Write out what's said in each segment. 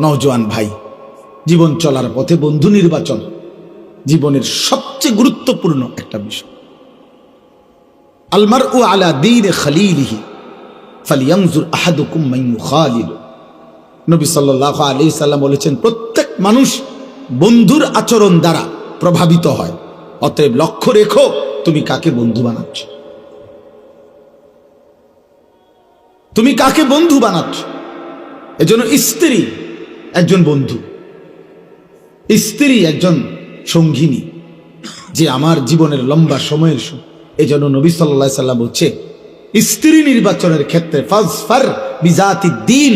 নওজোয়ান ভাই, জীবন চলার পথে বন্ধু নির্বাচন জীবনের সবচেয়ে গুরুত্বপূর্ণ একটা বিষয়। আল মারউ আলা দীনি খলীলিহি ফালইয়ানজুর আহাদুকুম মান ইউখালিল। নবী সাল্লাল্লাহু আলাইহি সাল্লাম বলেছেন, প্রত্যেক মানুষ বন্ধুর আচরণ দ্বারা প্রভাবিত হয়, অতএব লক্ষ্য রেখো তুমি কাকে বন্ধু বানাচ্ছ, তুমি কাকে বন্ধু বানাচ্ছ। এজন্য স্ত্রী একজন বন্ধু, স্ত্রী একজন সঙ্গিনী, যে আমার জীবনের লম্বা সময়ের এজন্য নবী সাল্লাল্লাহু আলাইহি সাল্লাম বলছে, স্ত্রী নির্বাচনের ক্ষেত্রে ফাজফার বিজাতি দ্বীন,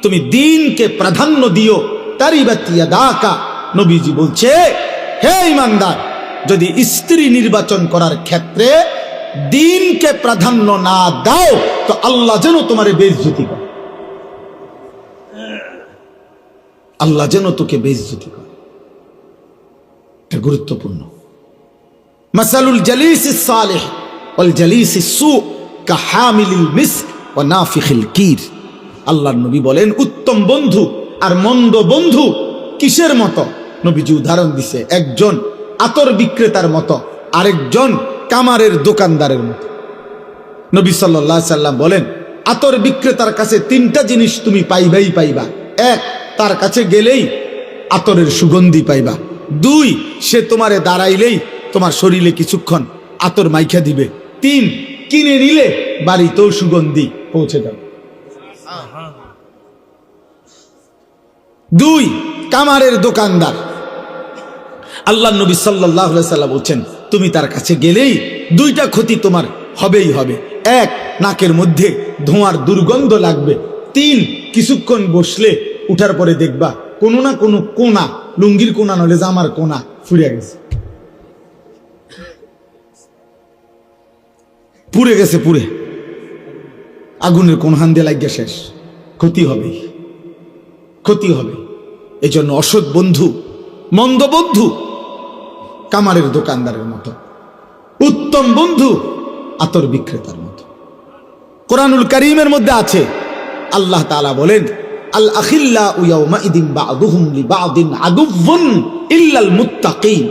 তুমি দ্বীনকে প্রাধান্য দিও। তারিবাত ইয়াদাকা, নবীজি বলছে, হে ঈমানদার, যদি স্ত্রী নির্বাচন করার ক্ষেত্রে দ্বীনকে প্রাধান্য না দাও তো আল্লাহ যেন তোমারে বেইজ্জতি করে, আল্লাহ যেন তোকে বেইজ্জতি করে। এটা গুরুত্বপূর্ণ। মাসালুল জালিসিস সালিহ ওয়াল জালিসিস সু কাহামিলিল মিস্ক ওয়া নাফিখিল কির। আল্লাহর নবী বলেন, উত্তম বন্ধু আর মন্দ বন্ধু কিসের মতো? নবীজি উদাহরণ দিছে, একজন আতর বিক্রেতার মতো, আরেকজন কামারের দোকানদারের মতো। নবী সাল্লাল্লাহু আলাইহি সাল্লাম বলেন, আতর বিক্রেতার কাছে তিনটা জিনিস তুমি পাইবাই পাইবা। এক, তার কাছে গেলেই আতরের সুগন্ধি পাইবা। দুই, সে তোমারে দাঁড়াইলেই তোমার শরীরে কিছুক্ষণ আতর মাইখা দিবে। তিন, কিনে নিলে বাড়িতেও সুগন্ধি পৌঁছে যাবে। দুই, কামারের দোকানদার। আল্লাহ নবী সাল্লাল্লাহু আলাইহি সাল্লাম বলছেন, তুমি তার কাছে গেলেই দুইটা ক্ষতি তোমার হবেই হবে। এক, নাকের মধ্যে ধোঁয়ার দুর্গন্ধ লাগবে। তিন, কিছুক্ষণ বসলে উঠার পরে দেখবা কোনো না কোনো কোনা, লুঙ্গির কোনা নলে জামার কোনা ফুরিয়ে গেছে, পুড়ে গেছে, পুড়ে আগুনের কোন হান দিয়ে লাগিয়ে শেষ। ক্ষতি হবে, ক্ষতি হবে। এই জন্য অসৎ বন্ধু, মন্দ বন্ধু কামারের দোকানদারের মতো, উত্তম বন্ধু আতর বিক্রেতার মতো। কোরআনুল কারীমের মধ্যে আছে, আল্লাহ তাআলা বলেন, আল আখিল্লাউ ইয়াউমাইদিন বা'দুহুম লিবা'দিন আদুউন ইল্লাল মুত্তাকিন।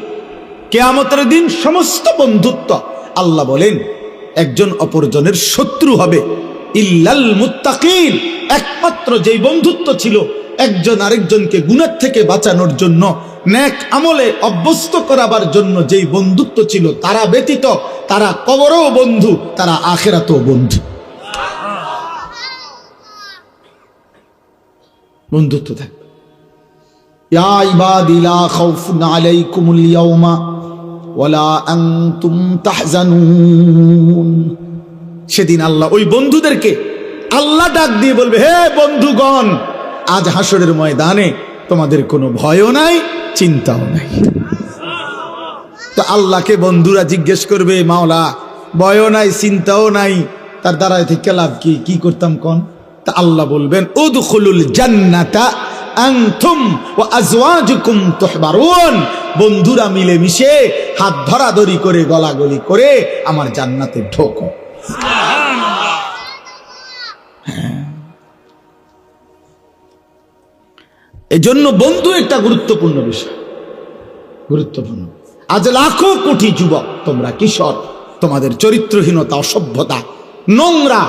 কিয়ামতের দিন সমস্ত বন্ধুত্ব, আল্লাহ বলেন, একজন অপরজনের শত্রু হবে, ইল্লাল মুত্তাকিন, একমাত্র যেই বন্ধুত্ব ছিল একজন আরেকজনকে গুনাহ থেকে বাঁচানোর জন্য, নেক আমলে অভ্যস্ত করাবার জন্য যেই বন্ধুত্ব ছিল, তারা ব্যতীত তারা কবরেও বন্ধু, তারা আখিরাতেও বন্ধু। বন্ধুত্ব থাকবে। ইয়া ইবাদি লা খাউফুন আলাইকুমুল ইয়াওমা ওয়ালা আনতুম তাহজানুন। সেদিন আল্লাহ ওই বন্ধুদেরকে আল্লাহ ডাক দিয়ে বলবে, হে বন্ধুগণ, আজ হাসরের ময়দানে তোমাদের কোনো ভয়ও নাই, চিন্তাও নাই। তো আল্লাহকে বন্ধুরা জিজ্ঞেস করবে, মাওলা ভয়ও নাই, চিন্তাও নাই, তার দ্বারায় থেকে লাভ কি? কি করতাম কোন? তা আল্লাহ বলবেন, উদখুলুল জান্নাতা আনতুম ওয়া আজওয়াজুকুম তুহবারুন। বন্ধুরা মিলে মিশে হাত ধরাধরি করে গলাগলি করে আমার জান্নাতে ঢোকো। এজন্য বন্ধু একটা গুরুত্বপূর্ণ বিষয়, গুরুত্বপূর্ণ। আজ লাখো কোটি যুবক, তোমরা কিশোর, তোমাদের চরিত্রহীনতা, অসভ্যতা, নোংরা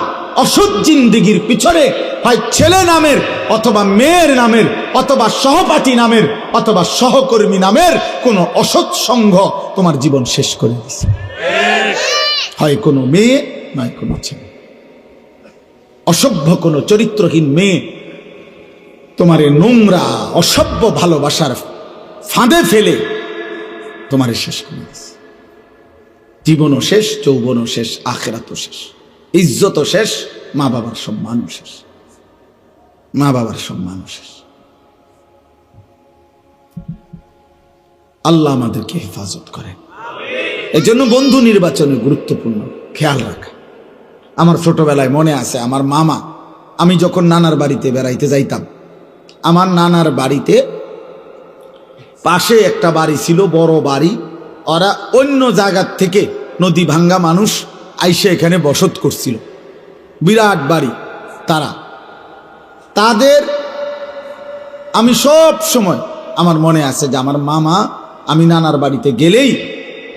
অসৎ জিন্দেগির পিছনে হয় ছেলে নামের অথবা মেয়ের নামের অথবা সহপাঠী নামের অথবা সহকর্মী নামের কোন অসৎ সঙ্গ তোমার জীবন শেষ করে দিছে। হয় কোনো মেয়ে, নয় কোনো ছেলে। অসভ্য কোনো চরিত্রহীন মেয়ে তোমারে নোংরা অসভ্য ভালোবাসার ফাঁদে ফেলে তোমারে শেষ করে দিছে। জীবনও শেষ, যৌবনও শেষ, আখিরাতও শেষ, ইজ্জতও শেষ, মা বাবার সম্মানও শেষ, মা বাবার সম্মানও শেষ। আল্লাহ আমাদেরকে হেফাজত করেন। এজন্য বন্ধু নির্বাচনে গুরুত্বপূর্ণ খেয়াল রাখা। আমার ছোটবেলায় মনে আছে, আমার মামা, আমি যখন নানার বাড়িতে বেড়াইতে যাইতাম, আমার নানার বাড়িতে পাশে একটা বাড়ি ছিল, বড় বাড়ি। ওরা অন্য জায়গার থেকে নদী ভাঙ্গা মানুষ আইসে এখানে বসত করছিল, বিরাট বাড়ি। তাদের আমি সব সময় আমার মনে আছে যে আমার মামা, আমি নানার বাড়িতে গেলেই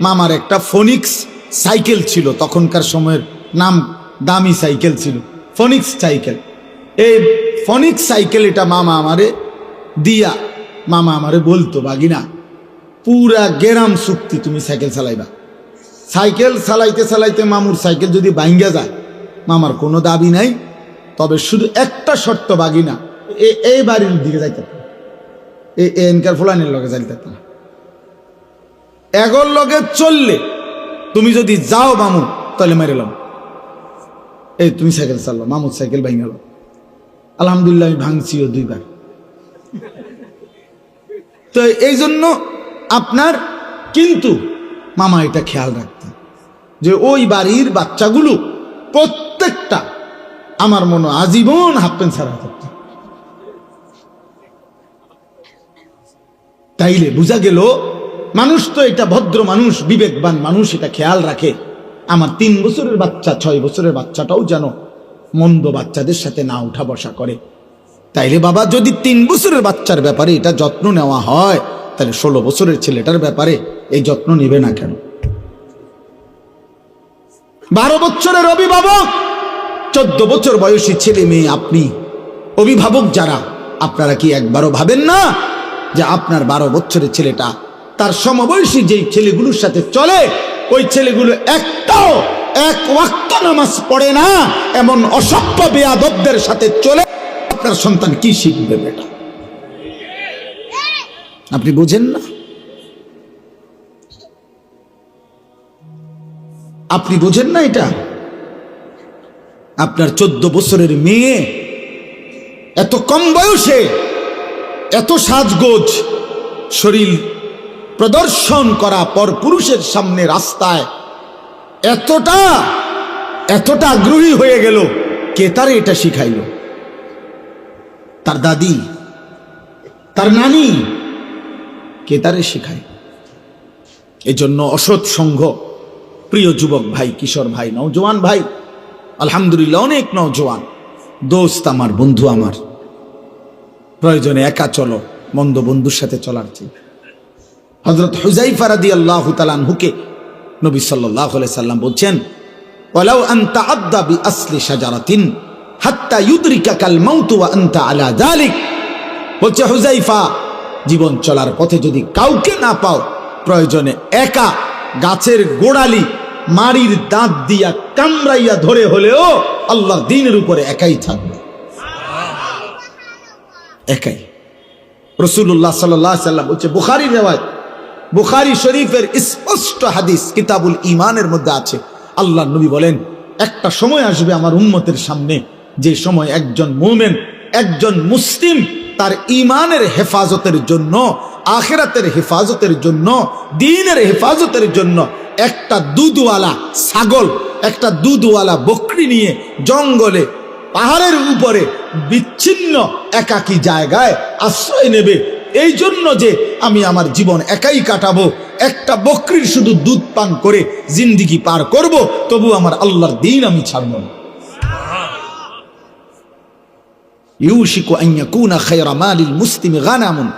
মামার একটা ফোনিক্স সাইকেল ছিল, তখনকার সময়ের নাম দামি সাইকেল ছিল, ফোনিক্স সাইকেল। এই ফোনিক্স সাইকেল এটা মামা আমারে দিয়া, মামা আমারে বলতো, বাগিনা পুরা গেরাম চুক্তি তুমি সাইকেল চালাইবা। সাইকেল চালাইতে চালাইতে মামুর সাইকেল যদি ভাঙ্গা যায়, মামার কোনো দাবি নাই, তবে শুধু একটা শর্ত, বাগিনা এই বাড়ির দিকে যাইতে, এই এনকার ফুলানের লগে যাইতে না, এগোর লগে চললে তুমি যদি যাও মামু তাহলে মেরেলাম। এই তুমি সাইকেল চাললো, মামুর সাইকেল ভাঙ গেল। আলহামদুলিল্লাহ আমি ভাঙছিও 2 বার। তো এই জন্য আপনার কিন্তু মামা এটা খেয়াল রাখতেন যে ওই বাড়ির বাচ্চাগুলো প্রত্যেকটা আমার মনে আজীবন হাফ প্যান্ট ছাড়া থাকত। তাইলে বোঝা গেল মানুষ তো এটা ভদ্র মানুষ, বিবেকবান মানুষ, এটা খেয়াল রাখে আমার 3 বছরের বাচ্চা 6 বছরের বাচ্চাটাও যেন মন্দ বাচ্চাদের সাথে না উঠা বসা করে। তাইলে বাবা যদি 3 বছরের বাচ্চার ব্যাপারে এটা যত্ন নেওয়া হয়, তাহলে 16 বছরের ছেলেটার ব্যাপারে এই যত্ন নেবে না কেন? 12 বছরের অভিভাবক, 14 বছর বয়সী ছেলে মেয়ে, আপনি অভিভাবক যারা, আপনারা কি একবারও ভাবেন না যে আপনার 12 বছরের ছেলেটা তার সমবয়সী যেই ছেলেগুলোর সাথে চলে, ওই ছেলেগুলো একটাও 1 ওয়াক্ত নামাজ পড়ে না এমন অসভ্য বেয়াদবদের সাথে চলে, আপনার সন্তান কি শিখবে? বেটা আপনি বুঝেন না? আপনি বুঝেন না এটা? আপনার 14 বছরের মেয়ে এত কম বয়সে এত সাজগোজ শরীর প্রদর্শন করা পর পুরুষের সামনে রাস্তায় এতটা আগ্রহী হয়ে গেল, কে তারে এটা শিখাইল? তার দাদি, তার নানি, কে তারে শিখায়? এজন্য অসৎ সঙ্গ, প্রিয় যুবক ভাই, কিশোর ভাই, নওজোয়ান ভাই, আলহামদুলিল্লাহ অনেক নওজোয়ান দোস্ত আমার, বন্ধু আমার, প্রয়োজনে একা চলো, মন্দ বন্ধুর সাথে চলার চেয়ে। হযরত হুযায়ফা রাদিয়াল্লাহু তাআলা আনহুকে নবী সাল্লাল্লাহু আলাইহি সাল্লাম বলছেন, ওয়ালাউ আন তাআদ্দা বিআসলি শাজারাতিন হাত্তা ইউদরিকাকাল মাউত ওয়া আনতা আলা যালিক। বলছে হুযায়ফা, জীবন চলার পথে যদি কাউকে না পাও, প্রয়োজনে একা গাছের গোড়ালি মারির দাঁত দিয়া কামড়াইয়া ধরে হলেও আল্লাহর দ্বীনের উপরে একাই থাকবে, একাই। রাসূলুল্লাহ সাল্লাল্লাহু আলাইহি সাল্লাম বলছে, বুখারীর রিওয়ায়াত, বুখারী শরীফের স্পষ্ট হাদিস কিতাবুল ঈমানের মধ্যে আছে, আল্লাহর নবী বলেন, একটা সময় আসবে আমার উম্মতের সামনে, যে সময় একজন মুমিন, একজন মুসলিম তার ঈমানের হেফাজতের জন্য, আখিরাতের হেফাজতের জন্য, দ্বীনের হেফাজতের জন্য একটা দুধওয়ালা ছাগল, একটা দুধওয়ালা বকরি নিয়ে জঙ্গলে, পাহাড়ের উপরে বিচ্ছিন্ন একাকী জায়গায় আশ্রয় নেবে, এই জন্য যে আমি আমার জীবন একাই কাটাবো, একটা বকরির শুধু দুধ পান করে জিন্দিগি পার করব, তবু আমার আল্লাহর দ্বীন আমি ছাড়ব না। ইউশিকু আন ইয়াকুনা খায়রা মালিল মুসলিমি গানামুন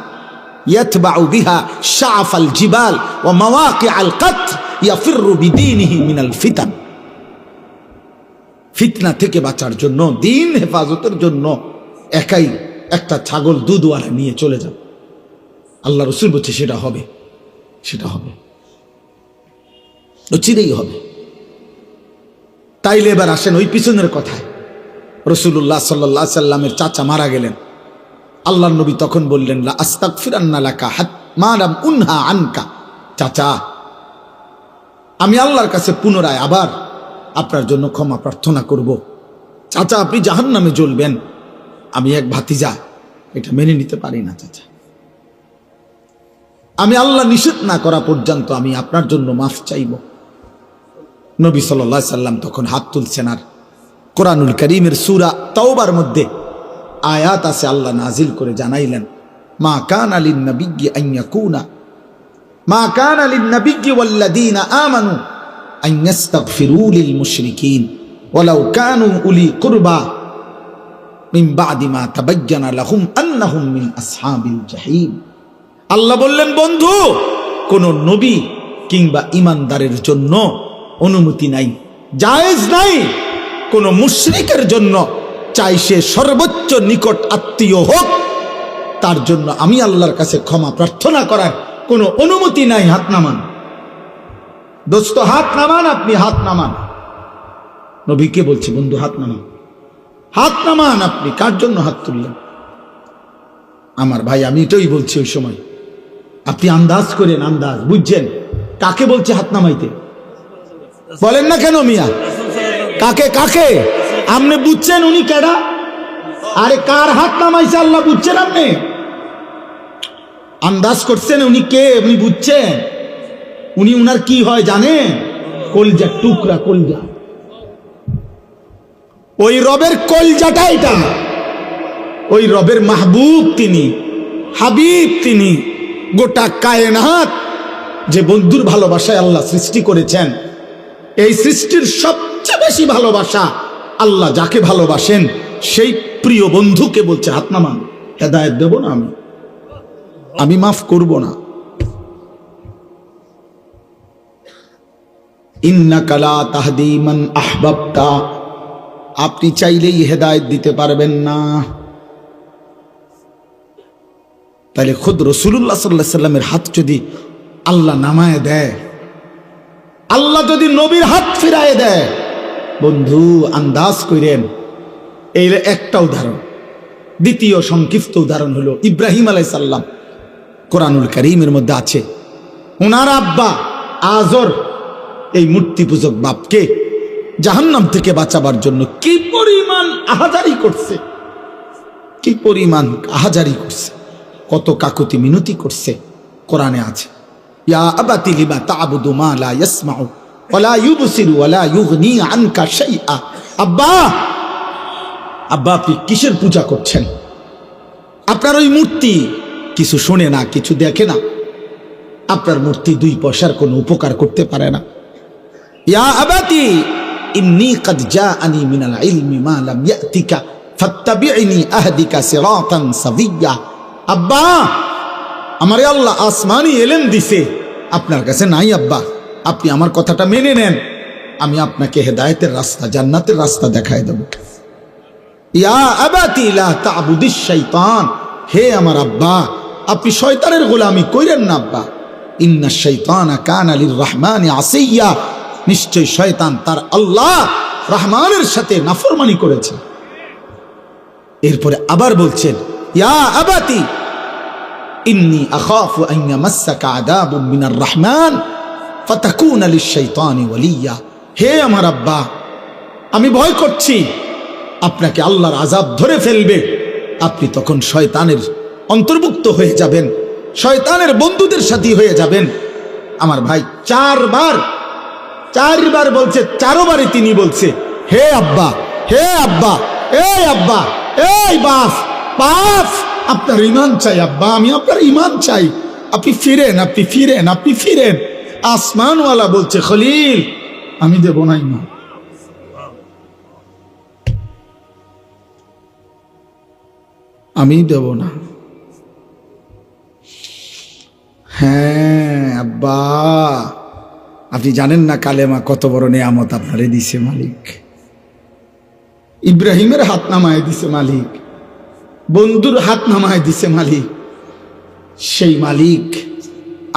ইয়াতবাউ বিহা শাআফাল জিবাল ওয়া মাওয়াকিআল কাতর ইয়াফিরু বিদীনিহি মিনাল ফিতান। ফিতনা থেকে বাঁচার জন্য, দ্বীন হেফাজতের জন্য একাই একটা ছাগল দুধওয়ালা নিয়ে চলে যাও। আল্লাহ রাসূল বলছে সেটা হবে, সেটা হবে, চিরেই হবে। তাইলে এবার আসেন ওই পিছনের কথায়। রাসূলুল্লাহ সাল্লাল্লাহু আলাইহি সাল্লামের চাচা মারা গেলেন, আল্লাহর নবী তখন বললেন, লা আস্তাগফিরান্না লাকা মা লাম উনহা আনকা। চাচা, আমি আল্লাহর কাছে পুনরায় আবার আপনার জন্য ক্ষমা প্রার্থনা করব। চাচা, আপনি জাহান্নামে জ্বলবেন, আমি এক ভাতিজা এটা মেনে নিতে পারি না চাচা। আমি আল্লাহ নিষেধ না করা পর্যন্ত আমি আপনার জন্য মাফ চাইব। নবী সাল্লাল্লাহু আলাইহি সাল্লাম তখন হাত তুলছেন, আর কোরআনুল কারীমের সূরা তাওবার মধ্যে আয়াত আছে, আল্লাহ নাজিল করে জানাইলেন, মা কানা লিন নাবিয়্যি আন ইয়াকুনা মা কানা লিন নাবিয়্যি ওয়াল্লাযীনা আমানু আন ইস্তাগফিরু লিল মুশরিকিন ওয়ালাউ কানু উলি কুরবা মিন বাদি মা তাবায়্যানা লাহুম আন্নাহুম মিন আসহাবিল জাহিম। আল্লাহ বললেন, বন্ধু, কোন নবী কিংবা ঈমানদারের জন্য অনুমতি নাই, জায়েজ নাই কোন মুশরিকের জন্য, চাই সে সর্বোচ্চ নিকট আত্মীয় হোক, তার জন্য আমি আল্লাহর কাছে ক্ষমা প্রার্থনা করার কোনো অনুমতি নাই। হাত নামান দোস্ত, হাত নামান, আপনি হাত নামান। নবীকে বলছে, বন্ধু হাত নামান, হাত নামান। আপনি কার জন্য হাত তুললেন? আমার ভাই, আমি এটাই বলছি ওই সময়, আপনি আন্দাজ করেন, আন্দাজ বুঝছেন কাকে বলছে হাত নামাইতে? বলেন না কেন মিয়া, কাকে কাকে? আপনি বুঝছেন উনি কেডা? আরে কার হাত নামাইছে আল্লাহ বুঝছেন? আপনি আন্দাজ করছেন উনি কে? উনি বুঝছেন উনি উনার কি হয় জানেন? কলজা টুকরা, কলজা। ওই রবের কলজাটা এটা, ওই রবের মাহবুব তিনি, হাবিব তিনি। গোটা কায়নাত যে বন্ধুর ভালোবাসায় আল্লাহ সৃষ্টি করেছেন, এই সৃষ্টির সবচেয়ে বেশি ভালোবাসা আল্লাহ যাকে ভালোবাসেন সেই প্রিয় বন্ধুকে বলছে হাত নামান। হেদায়েত দেব না আমি মাফ করব না। ইন্নাকা লা তাহদি মান আহবাবতা, আপনি চাইলেই হেদায়েত দিতে পারবেন না। তাহলে খুদ রাসূলুল্লাহ সাল্লাল্লাহু আলাইহি সাল্লামের হাত যদি আল্লাহ নামায় দেয়, আল্লাহ যদি নবীর হাত ফিরায় দেয়, বন্ধু আন্দাজ করেন। এই একটা উদাহরণ। দ্বিতীয় সংক্ষিপ্ত উদাহরণ হলো ইব্রাহিম আলাইহিস সালাম। কোরআনুল কারীমের মধ্যে আছে, ওনার আব্বা আজর এই মূর্তি পূজক বাপকে জাহান্নাম থেকে বাঁচাবার জন্য কি পরিমাণ আহাজারি করছে, কি পরিমাণ আহাজারি করছে, কত কাকুতি মিনতি করছে। কোরআনে আছে, ইয়া আবাতি লিমা তা'বুদু মা লা ইয়াসমাউ ওয়া লা ইউবসিরু ওয়া লা ইউগনি আনকা শাইআ। আব্বা, আব্বা আপনি কিসের পূজা করছেন? আপনার ওই মূর্তি কিছু শোনে না, কিছু দেখে না। আপনার মূর্তি 2 পয়সার কোনো উপকার করতে পারে না। ইয়া আবাতি ইন্নী ক্বাদ জাআনি মিনাল ইলমি মা লাম ইয়াতিকা ফাত্তাবি'নি আহদিকা সিরাতান সাবিয়্যা। আব্বা, আমারে আল্লাহ আসমানি ইলম দিছে, আপনার কাছে নাই। আব্বা, আপনি আমার কথাটা মেনে নেন, আমি আপনাকে হেদায়েতের রাস্তা, জান্নাতের রাস্তা দেখায় দেব। ইয়া আবাতি লা তা'বুদিশ শাইতান, হে আমার আব্বা, আপনি শয়তানের গোলামি কইরেন না আব্বা। ইন্নাশ শাইতানা কানা লির রহমানি আসিয়া, নিশ্চয় শয়তান তার আল্লাহ রহমানের সাথে নাফরমানি করেছে। এরপরে আবার বলছেন, ইয়া আবাতি ইন্নী আখাফু আন ইয়ামাসসাকা আযাবুম মিনার রহমান ফাতাকুনা লিশ-শাইতানি ওয়ালিয়্যা। হে আমার আব্বা, আমি ভয় করছি আপনাকে আল্লাহর আযাব ধরে ফেলবে, আপনি তখন শয়তানের অন্তর্ভুক্ত হয়ে যাবেন, শয়তানের বন্ধুদের সাথী হয়ে যাবেন। আমার ভাই 4 বার বলছে, 4 বারে তিনি বলছে, হে আব্বা, হে আব্বা, এই আব্বা, এই বাপ, বাপ, আপনার ঈমান চাই আব্বা, আমি আপনার ঈমান চাই, আপনি ফিরেন, আপনি ফিরেন, আপনি ফিরেন। আসমানওয়ালা বলছে, খলিল আমি দেব না ঈমান। আমি দেব না। হ্যাঁ আব্বা, আপনি জানেন না কালেমা কত বড় নেয়ামত আপনারে দিছে মালিক। ইব্রাহিমের হাত নামায় দিছে মালিক, বন্ধুর হাত নামায় দিছে মালিক। সেই মালিক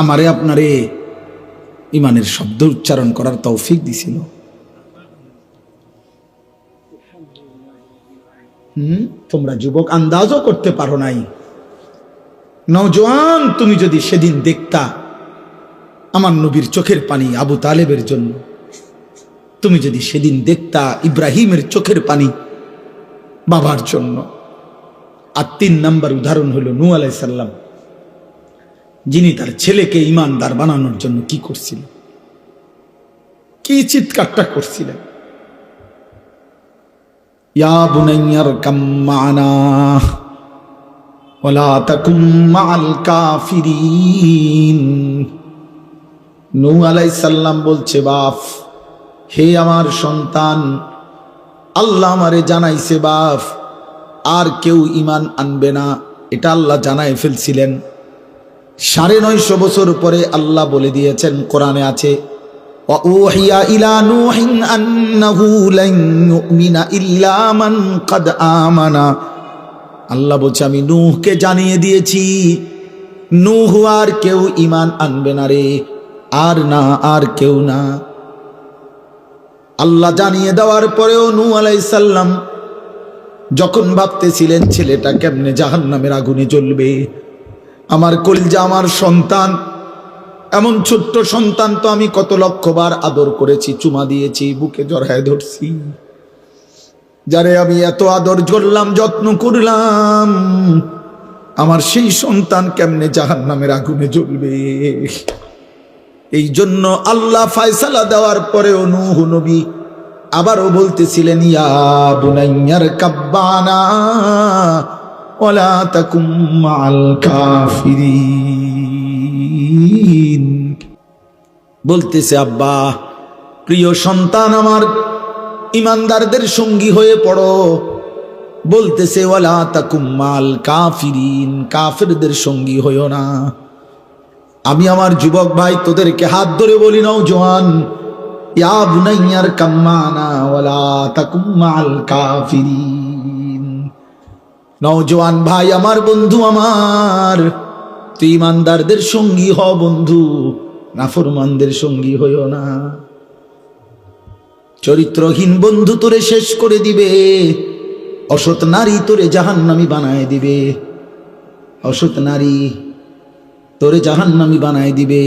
আমারে আপনারে ইমানের শব্দ উচ্চারণ করার তৌফিক দিছিল। তোমরা যুবক আন্দাজও করতে পারো নাই। নওজোয়ান, তুমি যদি সেদিন দেখতা আমার নবীর চোখের পানি আবু তালেবের জন্য, তুমি যদি সেদিন দেখতা ইব্রাহিমের চোখের পানি বাবার জন্য। আর 3 নম্বর উদাহরণ হলো নূহ আলাইহিস সালাম। যিনি তার ছেলেকে ইমানদার বানানোর জন্য কি করছিলেন, কি চিৎকারটা করছিলেন, ইয়া বুনাইয়ার কাম্মানা ওয়ালা তাকুম মাআল কাফিরিন। নূহ আলাইহিস সালাম বলছে, বাপ, হে আমার সন্তান, আল্লাহ আমারে জানাইছে বাপ, আর কেউ ঈমান আনবে না, এটা আল্লাহ জানায় ফেলছিলেন। 950 বছর পরে আল্লাহ বলে দিয়েছেন, কোরআনে আছে, ওয়া উহিয়া ইলা নূহিন আন্নাহু লান ইউমিনা ইল্লা মান ক্বাদ আমানা। আল্লাহ বলছে, আমি নূহকে জানিয়ে দিয়েছি, নূহ আর কেউ ঈমান আনবে না রে, আর না, আর কেউ না। আল্লাহ জানিয়ে দেওয়ার পরেও নূহ আলাইহিস সালাম যখন ভাবতেছিলেন ছেলেটা কেমনে জাহান্নামের আগুনে জ্বলবে, আমার কলিজা, আমার সন্তান, এমন ছোট্ট সন্তান তো আমি কত লক্ষবার আদর করেছি, চুমা দিয়েছি, বুকে জড়ায় ধরছি, যারে আমি এত আদর করলাম, যত্ন করলাম, আমার সেই সন্তান কেমনে জাহান্নামের আগুনে জ্বলবে। এই জন্য আল্লাহ ফয়সালা দেওয়ার পরেও নূহ নবী আবারও বলতেছিলেন, ইয়া বুনাইয়ার কাব্বানা ওয়ালা তাকুম মাআল কাফিরিন। বলতেছে, আব্বা, প্রিয় সন্তান আমার, ইমানদারদের সঙ্গী হয়ে পড়ো। বলতেছে, ওয়ালা তাকুম মাআল কাফিরিন, কাফেরদের সঙ্গী হইও না। আমি আমার যুবক ভাই তোদেরকে হাত ধরে বলি, নওজোয়ান, ইয়া বুনাইয়ার কাম্মানা ওয়ালা তাকুম মাআল কাফিরিন। নওজোয়ান ভাই আমার, বন্ধু আমার, তুই ইমানদারদের সঙ্গী হ বন্ধু, নাফরমানদের সঙ্গী হইও না। চরিত্রহীন বন্ধু তোরে শেষ করে দিবে, অসৎ নারী তোরে জাহান্নামী বানায় দিবে, অসৎ নারী তোরে জাহান্নামী বানায় দিবে,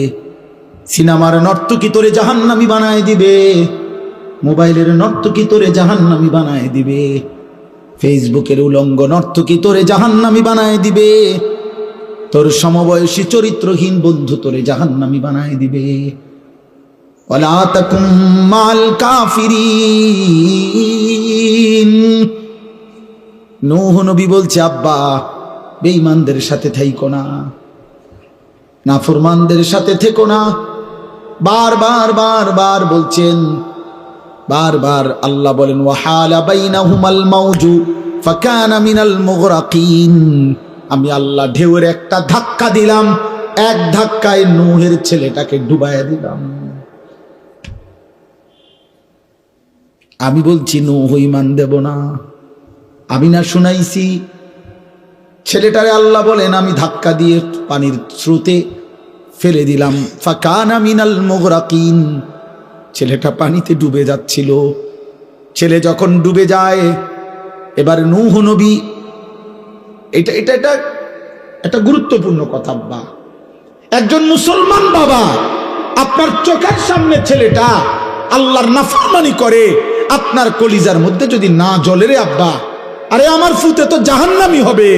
সিনেমার নর্তকী তোরে জাহান্নামী বানায় দিবে, মোবাইলের নর্তকী তোরে জাহান্নামী বানায় দিবে, ফেসবুকের উলঙ্গ নর্তকী তোরে জাহান্নামী বানায় দিবে, তোর সমবয়সী চরিত্রহীন বন্ধু তোরে জাহান্নামী বানায় দিবে। ওয়ালা তাকুম মাআল কাফিরিন। নূহ নবী বলছে, আব্বা, বেঈমানদের সাথে থাইকো না, নাফরমানদের সাথে থেকো না। বারবার বারবার বলছেন, বারবার আল্লাহ বলেন, ওয়াহালা বাইনাহুমাল মাউজু ফাকানা মিনাল মুগরাকিন। আমি আল্লাহ ঢেউয়ের একটা ধাক্কা দিলাম, এক ধাক্কায় নূহের ছেলেটাকে ডুবাইয়া দিলাম। আমি বলছি নূহ ঈমান দেব না, আমি না শুনাইছি? ছেলেটারে আল্লাহ বলেন, আমি ধাক্কা দিয়ে পানির স্রোতে ফেলে দিলাম, ফাকানা মিনাল মুগরাকিন। ছেলেটা পানিতে ডুবে যাচ্ছিল। ছেলে যখন ডুবে যায়, এবার নূহ নবী, এটা এটা এটা একটা গুরুত্বপূর্ণ কথা আব্বা, একজন মুসলমান বাবা, আপনার চোখের সামনে ছেলেটা আল্লাহর নাফরমানি করে, আপনার কলিজার মধ্যে যদি না জ্বলে রে আব্বা, আরে আমার ফুতে তো জাহান্নামী হবে,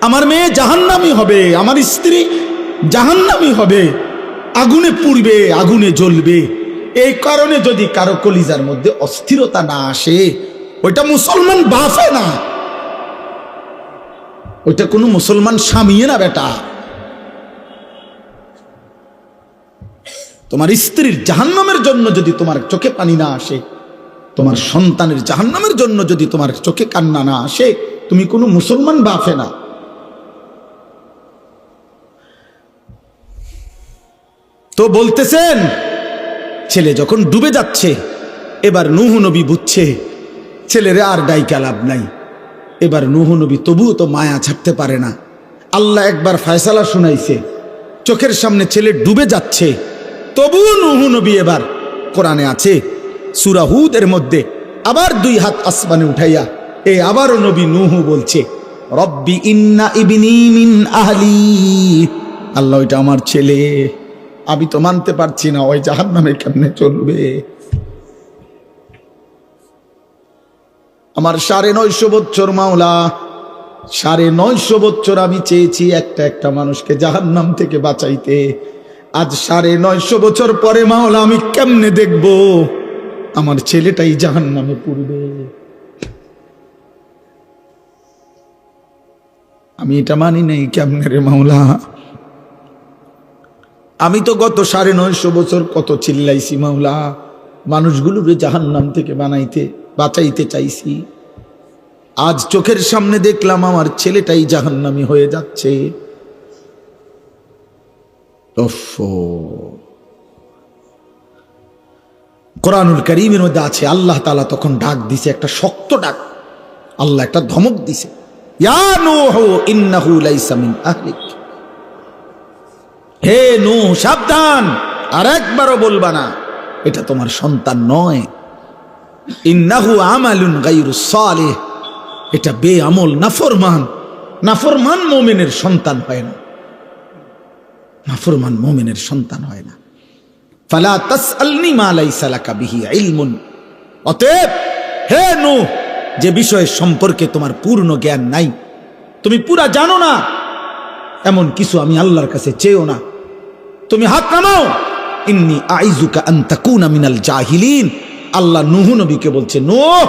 আমার মেয়ে জাহান্নামী হবে, আমার স্ত্রী জাহান্নামী হবে, আগুনে পুড়বে, আগুনে জ্বলবে। এই কারণে যদি কারো কলিজার মধ্যে অস্থিরতা না আসে, ওইটা মুসলমান বাফে না, ওইটা কোনো মুসলমান স্বামীয়ে না বেটা। তোমার স্ত্রীর জাহান্নামের জন্য যদি তোমার চোখে পানি না আসে, তোমার সন্তানের জাহান্নামের জন্য যদি তোমার চোখে কান্না না আসে, তুমি কোনো মুসলমান বাফে না। তো বলতেছেন, ছেলে যখন ডুবে যাচ্ছে, এবার নূহ নবী বুঝছে ছেলেরে আর ডাইকা লাভ নাই। এবার নূহ নবী তবুও তো মায়া ছাড়তে পারে না। আল্লাহ একবার ফয়সালা শুনাইছে, চোখের সামনে ছেলে ডুবে যাচ্ছে, তবুও নূহ নবী এবার, কোরআনে আছে সূরা হুদের মধ্যে, আবার 2 হাত আসমানে উঠাইয়া আবারও নবী নূহ বলছে, রব্বি ইন্না ইবনি মিন আহলি। আল্লাহ, ওইটা আমার ছেলে, আমি তো মানতে পারছি না, ওই জাহান্নামে কেমনে চলবে। আমার 950 বছর মাওলা 950 বছর আমি চেয়েছি একটা একটা মানুষকে জাহান্নাম থেকে বাঁচাইতে। আজ 950 বছর পরে মাওলা আমি কেমনে দেখব আমার ছেলেটাই জাহান্নামে পড়বে? আমি এটা মানি নাই। কেমনে রে মাওলা? আমি তো গত 950 বছর কত চিল্লাইছি মাওলা, মানুষগুলোকে জাহান্নাম থেকে বাঁচাইতে চাইছি। আজ চোখের সামনে দেখলাম আমার ছেলেটাই জাহান্নামী হয়ে যাচ্ছে। কোরআনুল কারীমের মধ্যে আছে, আল্লাহ তাআলা তখন ডাক দিছে, একটা শক্ত ডাক। আল্লাহ একটা ধমক দিছে, ইয়া নূহ ইন্নাহু লাইসা মিন আহলিক। হে নূহ, সাবধান, আর একবারও বলবা না এটা তোমার সন্তান নয়। ইন্নাহু আমালুন গায়রুস সালিহ, এটা বেআমল, নাফরমান মুমিনের সন্তান হয় না। নাফরমান মুমিনের সন্তান হয় না। ফালা তাসআলনি মা লাইসা লাকা বিহি ইলমুন। অতএব হে নূহ, যে বিষয়ের সম্পর্কে তোমার পূর্ণ জ্ঞান নাই, তুমি পুরা জানো না, এমন কিছু আমি আল্লাহর কাছে চেয়েও না। তুমি হাত নামাও। ইন্নী আইযুকা আন তাকুনা মিনাল জাহিলিন। আল্লাহ নূহ নবীকে বলছে, নূহ,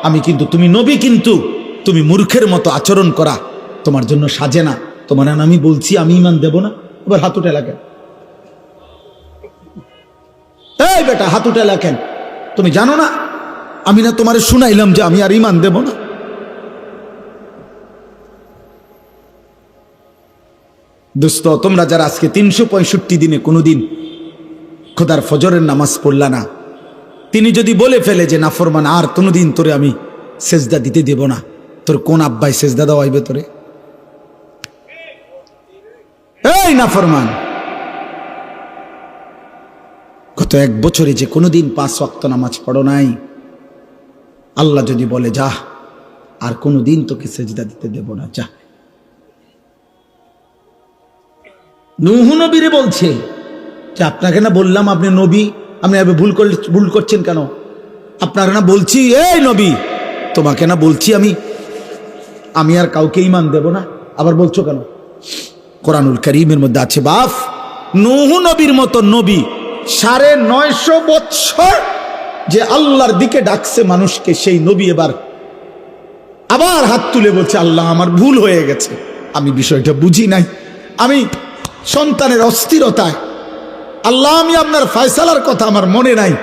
আমি কিন্তু, তুমি নবী, কিন্তু তুমি মূর্খের মতো আচরণ করা তোমার জন্য সাজে না। তোমার আমি বলছি আমি ঈমান দেব না, এবার হাত উঠে লাগেন। এই বেটা, হাত উঠে লাগেন। তুমি জানো না আমি না তোমারে শুনাইলাম যে আমি আর ঈমান দেব না? দোস্ত, তোমরা যারা আজকে 365 দিনে কোনোদিন খোদার ফজরের নামাজ পড়লা না, তিনি যদি বলে ফেলে যে নাফরমান, আর কোনোদিন তোরে আমি সেজদা দিতে দেব না, তোর কোন আব্বাই সেজদা দেওয়াইবে তোরে? এই নাফরমান, গত 1 বছরে যে কোনোদিন 5 ওয়াক্ত নামাজ পড়ো নাই, আল্লাহ যদি বলে যা, আর কোনোদিন তোকে সেজদা দিতে দেব না, যা। নূহ নবীরে বলছে যে আপনাকে না বললাম আপনি নবী, আপনি ভুল করছেন কেন? আপনাকে না বলছি, এই নবী, তোমাকে না বলছি আমি আর কাউকে ঈমান দেব না, আবার বলছো কেন? কোরআনুল কারীমের মধ্যে আছে, বাপ, নূহ নবীর মতো নবী 950 বছর যে আল্লাহর দিকে ডাকছে মানুষকে, সেই নবী এবার আবার হাত তুলে বলছে, আল্লাহ আমার ভুল হয়ে গেছে, আমি বিষয়টা বুঝি নাই, আমি সন্তানের অস্থিরতায়, আল্লাহ আমি আপনার ফয়সালার কথা আমার মনে নাই,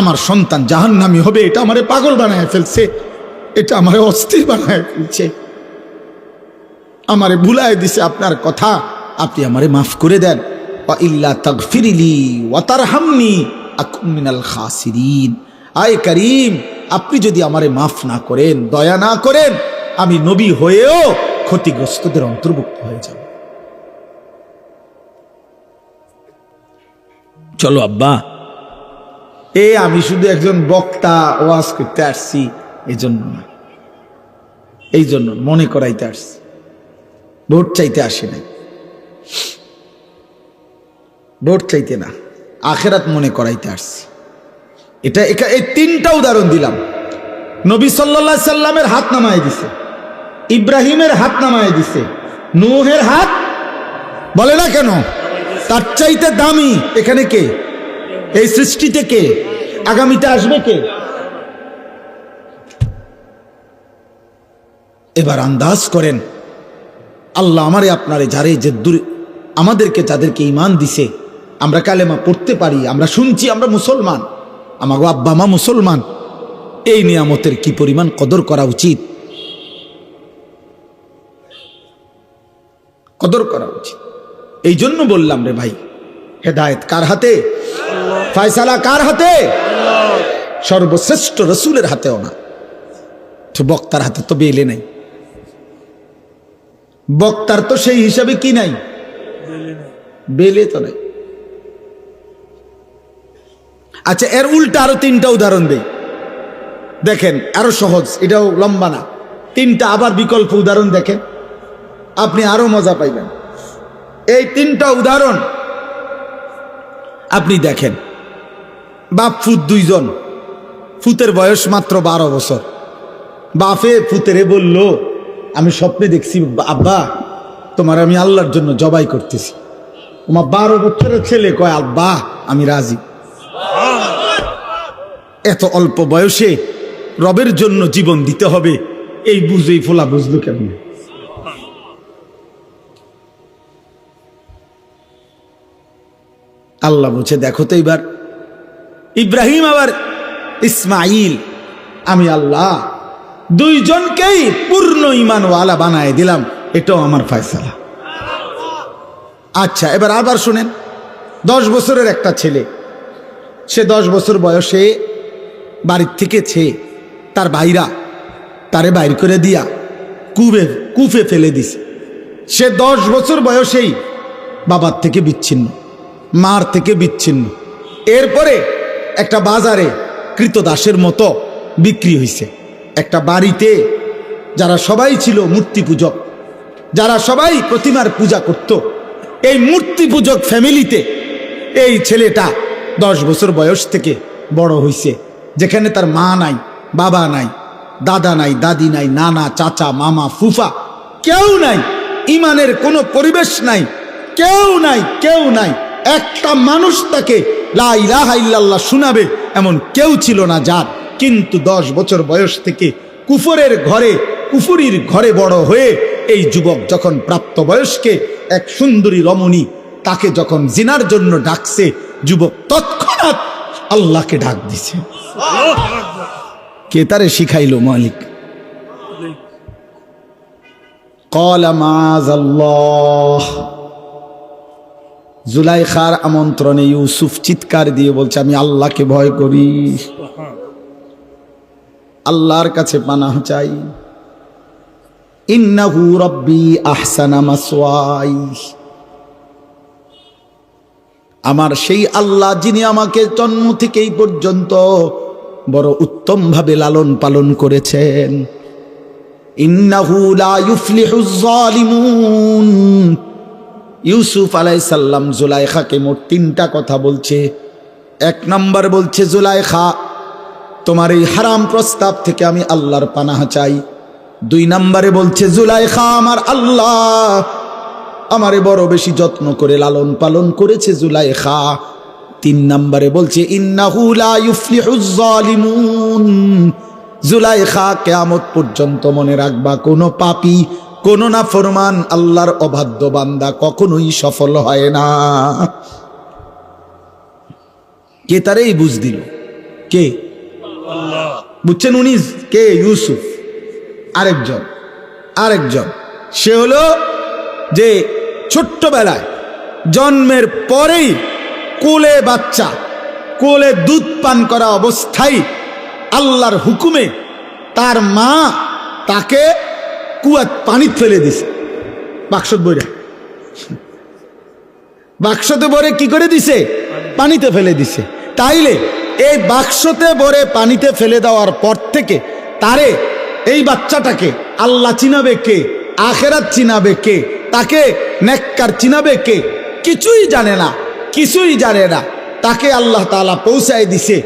আমার সন্তান জাহান্নামী হবে, এটা আমারে পাগল বানায় ফেলছে, এটা আমারে অস্থির বানায় ফেলছে, আমারে ভুলায় দিছে আপনার কথা, আপনি আমারে মাফ করে দেন। ওয়া ইল্লা তাগফিরলি ওয়া তারহামনি আকুন মিনাল খাসিরিন। আয় করিম, আপনি যদি আমারে মাফ না করেন, দয়া না করেন, আমি নবী হয়েও ক্ষতিগ্রস্তদের অন্তর্ভুক্ত হয়ে যাব। চলো আব্বা, আমি শুধু একজন বক্তা, ওয়াজ করতে আসছি, এই জন্য না, এই জন্য মনে করাইতে আসছি, ভোট চাইতে আসে না, ভোট চাইতে না, আখেরাত মনে করাইতে আসছি। এই 3টা উদাহরণ দিলাম। নবী সাল্লাল্লাহু আলাইহি সাল্লামের হাত নামায় দিছে, ইব্রাহিমের হাত নামায় দিছে, নূহের হাত বলে না কেন? তার চাইতে দামি এখানে কে? এই সৃষ্টিতে কে? আগামীতে আসবে কে? এবার আন্দাজ করেন, আল্লাহ আমারে আপনারে যারে যে আমাদেরকে যাদেরকে ঈমান দিছে, আমরা কালেমা পড়তে পারি, আমরা শুনছি, আমরা মুসলমান, আমাগো আব্বা মা মুসলমান, এই নিয়ামতের কি পরিমাণ কদর করা উচিত, কদর করা উচিত। এই জন্য বললাম রে ভাই, হেদায়েত কার হাতে? ফয়সালা কার হাতে? সর্বশ্রেষ্ঠ রসুলের হাতেও না, তো বক্তার হাতে তো বেলে নাই, বক্তার তো সেই হিসাবে কি নাই, বেলে তো নাই। আচ্ছা, এর উল্টা আরো 3টা উদাহরণ দেই, দেখেন, আরো সহজ, এটাও লম্বা না, 3টা আবার বিকল্প উদাহরণ দেখেন, আপনি আরো মজা পাইবেন। এই 3টা উদাহরণ আপনি দেখেন। বাপ ফুত 2 জন, ফুতের বয়স মাত্র 12 বছর। বাপে ফুতেরে বলল, আমি স্বপ্নে দেখছি আব্বা তোমার আমি আল্লাহর জন্য জবাই করতেছি। তোমার 12 বছরের ছেলে কয় আব্বা আমি রাজি। এত অল্প বয়সে রবের জন্য জীবন দিতে হবে এই বুঝেই ফোলা বুঝলো কেমন? আল্লাহ বলছে দেখো তো এবার ইব্রাহিম আবার ইসমাইল আমি আল্লাহ দুইজনকেই পূর্ণ ঈমানওয়ালা বানায় দিলাম, এটাও আমার ফয়সালা। আচ্ছা এবার আবার শুনেন, 10 বছরের একটা ছেলে, সে 10 বছর বয়সে বাড়ির থেকে তার ভাইরা তারে বাইর করে দিয়া কুফে ফেলে দিছে। সে 10 বছর বয়সেই বাবার থেকে বিচ্ছিন্ন, মার থেকে বিচ্ছিন্ন। এরপরে একটা বাজারে কৃতদাসের মতো বিক্রি হয়েছে। একটা বাড়িতে যারা সবাই ছিল মূর্তি পূজক, যারা সবাই প্রতিমার পূজা করত, এই মূর্তি পূজক ফ্যামিলিতে এই ছেলেটা 10 বছর বয়স থেকে বড় হয়েছে, যেখানে তার মা নাই, বাবা নাই, দাদা নাই, দাদি নাই, নানা, চাচা, মামা, ফুফা কেউ নাই, ইমানের কোনো পরিবেশ নাই, কেউ নাই, কেউ নাই। একটা মানুষ তাকে লা ইলাহা ইল্লাল্লাহ শোনাবে এমন কেউ ছিল না যার। কিন্তু 10 বছর বয়স থেকে কুফরের ঘরে, কুফুরির ঘরে বড় হয়ে এই যুবক যখন প্রাপ্তবয়স্কে এক সুন্দরী রমণী তাকে যখন জিনার জন্য ডাকছে, যুবক তৎক্ষণাৎ আল্লাহকে ডাক দিছে। কে তারে শিখাইল? মালিক। ক্বালা মাযাল্লাহ। জুলাইখার আমন্ত্রণে ইউসুফ চিৎকার দিয়ে বলছে আমি আল্লাহকে ভয় করি, আল্লাহর কাছে পানাহ চাই। ইন্নাহু রাব্বি আহসানা মাসওয়াই। আমার সেই আল্লাহ যিনি আমাকে জন্ম থেকে এই পর্যন্ত বড় উত্তম ভাবে লালন পালন করেছেন। ইন্নাহু লা ইউফলিহুজ যালিমুন। ইউসুফ আলাইহিস সালাম জুলাইখাকে মোট 3টা কথা বলছে। 1 নম্বর বলছে জুলাইখা তোমার এই হারাম প্রস্তাব থেকে আমি আল্লাহর পানাহ চাই। 2 নম্বরে বলছে জুলাইখা আমার আল্লাহ আমারে বড় বেশি যত্ন করে লালন পালন করেছে জুলাইখা। 3 নম্বরে বলছে ইন্নাহু লা ইউফলিহুজ যালিমুন। জুলাইখা কিয়ামত পর্যন্ত মনে রাখবা, কোনো পাপী, কোনো নাফরমান আল্লাহর অবাধ্য বান্দা কখনোই সফল হয় না। কে তারে এই বুঝ দিল? কে? আল্লাহ। বুঝছেন উনি কে? ইউসুফ। আরেকজন সে হলো যে ছোট্টবেলায় জন্মের পরেই কোলে বাচ্চা, কোলে দুধ পান করা অবস্থায় আল্লাহর হুকুমে তার মা তাকে কুয়াত পানি ফেলে দিছে। বাক্সতে ভরে কি করে দিছে? পানিতে ফেলে দিছে। তাইলে এই বাক্সতে ভরে পানিতে ফেলে দেওয়ার পর থেকে তারে, এই বাচ্চাটাকে আল্লাহ চিনাবে কে? আখেরাত চিনাবে কে? তাকে নেককার চিনাবে কে? কিছুই জানে না, কিছুই জানে না। তাকে আল্লাহ তাআলা পৌঁছায় দিছে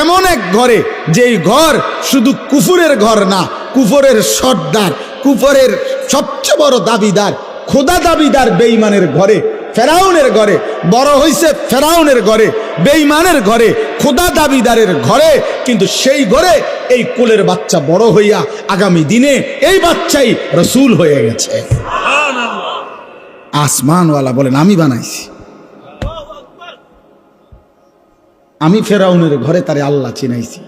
এমন এক ঘরে, যেই ঘর শুধু কুফুরের ঘর না, কুফরের সর্দার, কুফরের সবচেয়ে বড় দাবিদার, খোদা দাবিদার বেঈমানের ঘরে, ফেরাউনের ঘরে বড় হইছে, ফেরাউনের ঘরে, বেঈমানের ঘরে, খোদা দাবিদারের ঘরে। কিন্তু সেই ঘরে এই কোলের বাচ্চা বড় হইয়া আগামী দিনে এই বাচ্চাই রসুল হয়ে গেছে। আসমানওয়ালা বলেন আমি বানাইছি, আমি ফেরাউনের ঘরে তারে আল্লাহ চিনাইছি,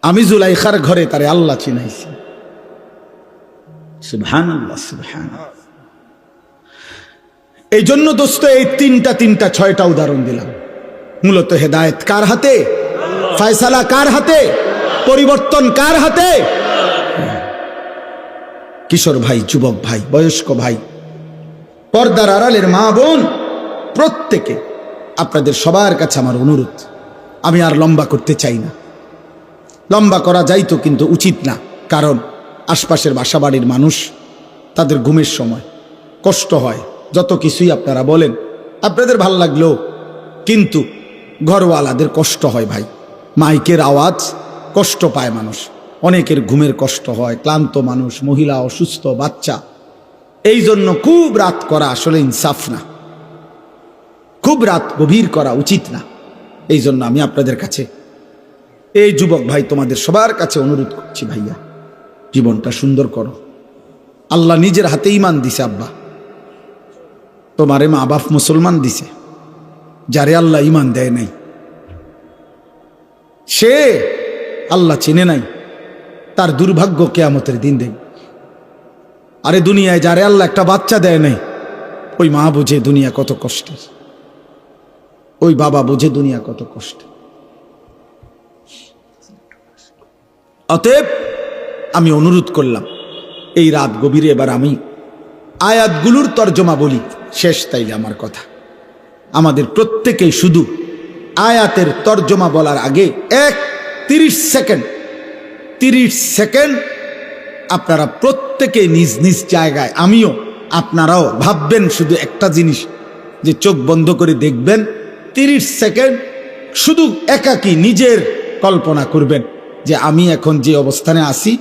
আমি জুলাইখার ঘরে তারে আল্লাহ চিনাইছি। সুবহানাল্লাহ, সুবহানাল্লাহ। এই জন্য দোস্ত এই তিনটা 6টা উদাহরণ দিলাম। মূলত হেদায়েত কার হাতে? ফয়সালা কার হাতে? পরিবর্তন কার হাতে? কিশোর ভাই, যুবক ভাই, বয়স্ক ভাই, পর্দার আড়ালের মা বোন, প্রত্যেকে আপনাদের সবার কাছে আমার অনুরোধ, আমি আর লম্বা করতে চাই না। লম্বা করা যাইতো কিন্তু উচিত না, কারণ আশপাশের বাসাবাড়ির মানুষ, তাদের ঘুমের সময় কষ্ট হয়। যত কিছুই আপনারা বলেন, আপনাদের ভাল লাগলেও কিন্তু ঘরওয়ালাদের কষ্ট হয় ভাই। মাইকের আওয়াজ কষ্ট পায় মানুষ। অনেকের ঘুমের কষ্ট হয়, ক্লান্ত মানুষ, মহিলা অসুস্থ, বাচ্চা। এই জন্য খুব রাত করা আসলে ইনসাফ না, খুব রাত গভীর করা উচিত না। এই জন্য আমি আপনাদের কাছে, এই যুবক ভাই, তোমাদের সবার কাছে অনুরোধ করছি, ভাইয়া জীবনটা সুন্দর করো। আল্লাহ নিজের হাতে ইমান দিছে আব্বা, তোমারে মা বাপ মুসলমান দিছে। যারে আল্লাহ ইমান দেয় নাই, সে আল্লাহ চিনে নাই, তার দুর্ভাগ্য কিয়ামতের দিন দেয়। আরে দুনিয়ায় যারে আল্লাহ একটা বাচ্চা দেয় নাই, ওই মা বুঝে দুনিয়া কত কষ্টের, ওই বাবা বুঝে দুনিয়া কত কষ্ট। অতএব আমি অনুরোধ করলাম, এই রাত গভীরে এবার আমি আয়াতগুলোর তর্জমা বলি, শেষ তাইলে আমার কথা। আমাদের প্রত্যেকেই শুধু আয়াতের তর্জমা বলার আগে 30 সেকেন্ড আপনারা প্রত্যেকে নিজ নিজ জায়গায়, আমিও আপনারাও ভাববেন শুধু একটা জিনিস, যে চোখ বন্ধ করে দেখবেন 30 সেকেন্ড শুধু একাকী নিজের কল্পনা করবেন যে আমি এখন যে অবস্থানে আছি,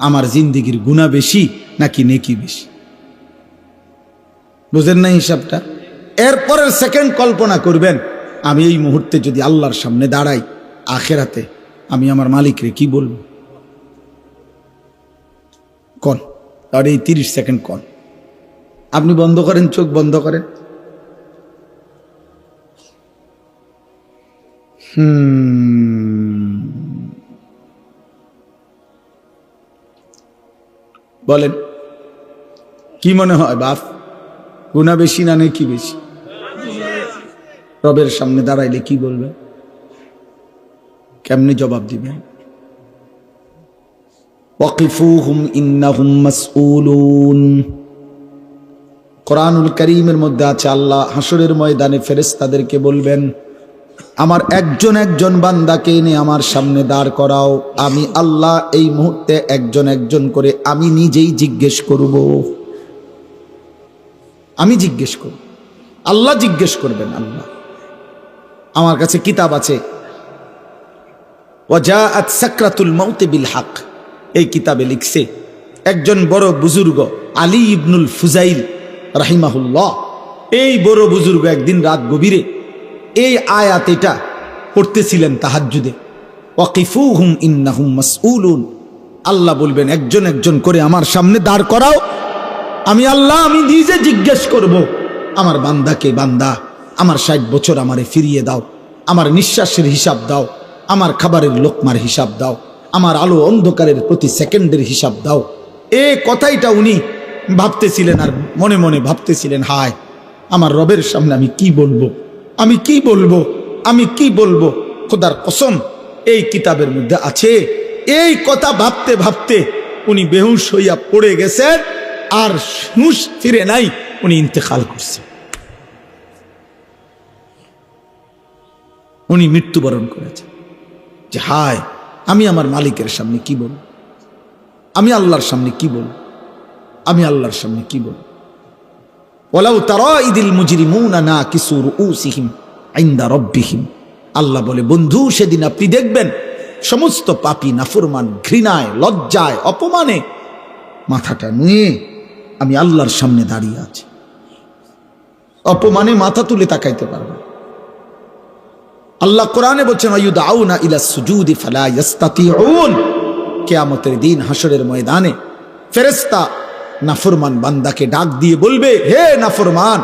আমার জিন্দেগির গুনাহ বেশি নাকি নেকি বেশি। বুঝেন না হিসাবটা? এরপরের সেকেন্ড কল্পনা করবেন, আমি এই মুহূর্তে যদি আল্লাহর সামনে দাঁড়াই আখেরাতে, আমি আমার মালিকরে কি বলবো? কোন আর এই 30 সেকেন্ড কোন? আপনি বন্ধ করেন, চোখ বন্ধ করেন। বলেন কি মনে হয় বাপ, গুনাহ বেশি না নেকি বেশি? রবের সামনে দাঁড়াইলে কি বলবে, কেমনে জবাব দিবেন? ওয়াকিফুহুম ইন্নাহুম মাসউলুন। কোরআনুল কারীমের মধ্যে আছে, আল্লাহ হাসরের ময়দানে ফেরেশতাদেরকে বলবেন, আমার একজন একজন বান্দাকে এনে আমার সামনে দাঁড় করাও, আমি আল্লাহ এই মুহূর্তে একজন একজন করে আমি নিজেই জিজ্ঞেস করব। আমি জিজ্ঞেস করব, আল্লাহ জিজ্ঞেস করবেন। আল্লাহ, আমার কাছে কিতাব আছে, ওয়াজাআত সাকরাতুল মাউত বিল হক, এই কিতাবে লিখছে একজন বড় বুজুর্গ আলী ইবনুল ফুজাইল রাহিমাহুল্লাহ। এই বড় বুজুর্গ একদিন রাত গভীরে এই আয়াত এটা পড়তেছিলেন তাহাজ্জুদে, ওয়াকিফুহুম ইন্নাহুম মাসউলুন। আল্লাহ বলবেন একজন একজন করে আমার সামনে দাঁড় করাও, আমি আল্লাহ আমি নিজে জিজ্ঞেস করব, আমার বান্দাকে, বান্দা আমার 60 বছর আমারে ফিরিয়ে দাও, আমার নিঃশ্বাসের হিসাব দাও, আমার খাবারের লোকমার হিসাব দাও, আমার আলো অন্ধকারের প্রতি সেকেন্ডের হিসাব দাও। এই কথাইটা উনি ভাবতেছিলেন, আর মনে মনে ভাবতেছিলেন, হায় আমার রবের সামনে আমি কি বলবো, আমি কি বলবো, আমি কি বলবো। খোদার কসম, এই কিতাবের মধ্যে আছে, এই কথা ভাবতে ভাবতে উনি বেহুশ হইয়া পড়ে গেছেন, আর হুঁশ ফিরে নাই, উনি ইন্তেকাল করছেন, উনি মৃত্যুবরণ করেছেন। যে হায় আমি আমার মালিকের সামনে কি বলবো, আমি আল্লাহর সামনে কি বলবো, আমি আল্লাহর সামনে কি বলবো। ওয়ালাউ তারা ইদিল মুজরিমুনা নাকিসু রুউসিহিম ইনদা রাব্বিহিম। আল্লাহ বলে, বন্ধু সেদিন আপনি দেখবেন সমস্ত পাপী নাফরমান ঘৃণায়, লজ্জায়, অপমানে মাথাটা নুয়ে আমি আল্লাহর সামনে দাঁড়িয়ে আছি। অপমানে মাথা তুলে তাকাইতে পারবে। আল্লাহ কোরআনে বলছেন, আয়ুদাউনা ইলা সুজুদি ফালা ইস্তাতিউন। কিয়ামতের দিন হাসরের ময়দানে ফেরেশতা নাফরমান বান্দাকে ডাক দিয়ে বলবে, হে নাফরমান,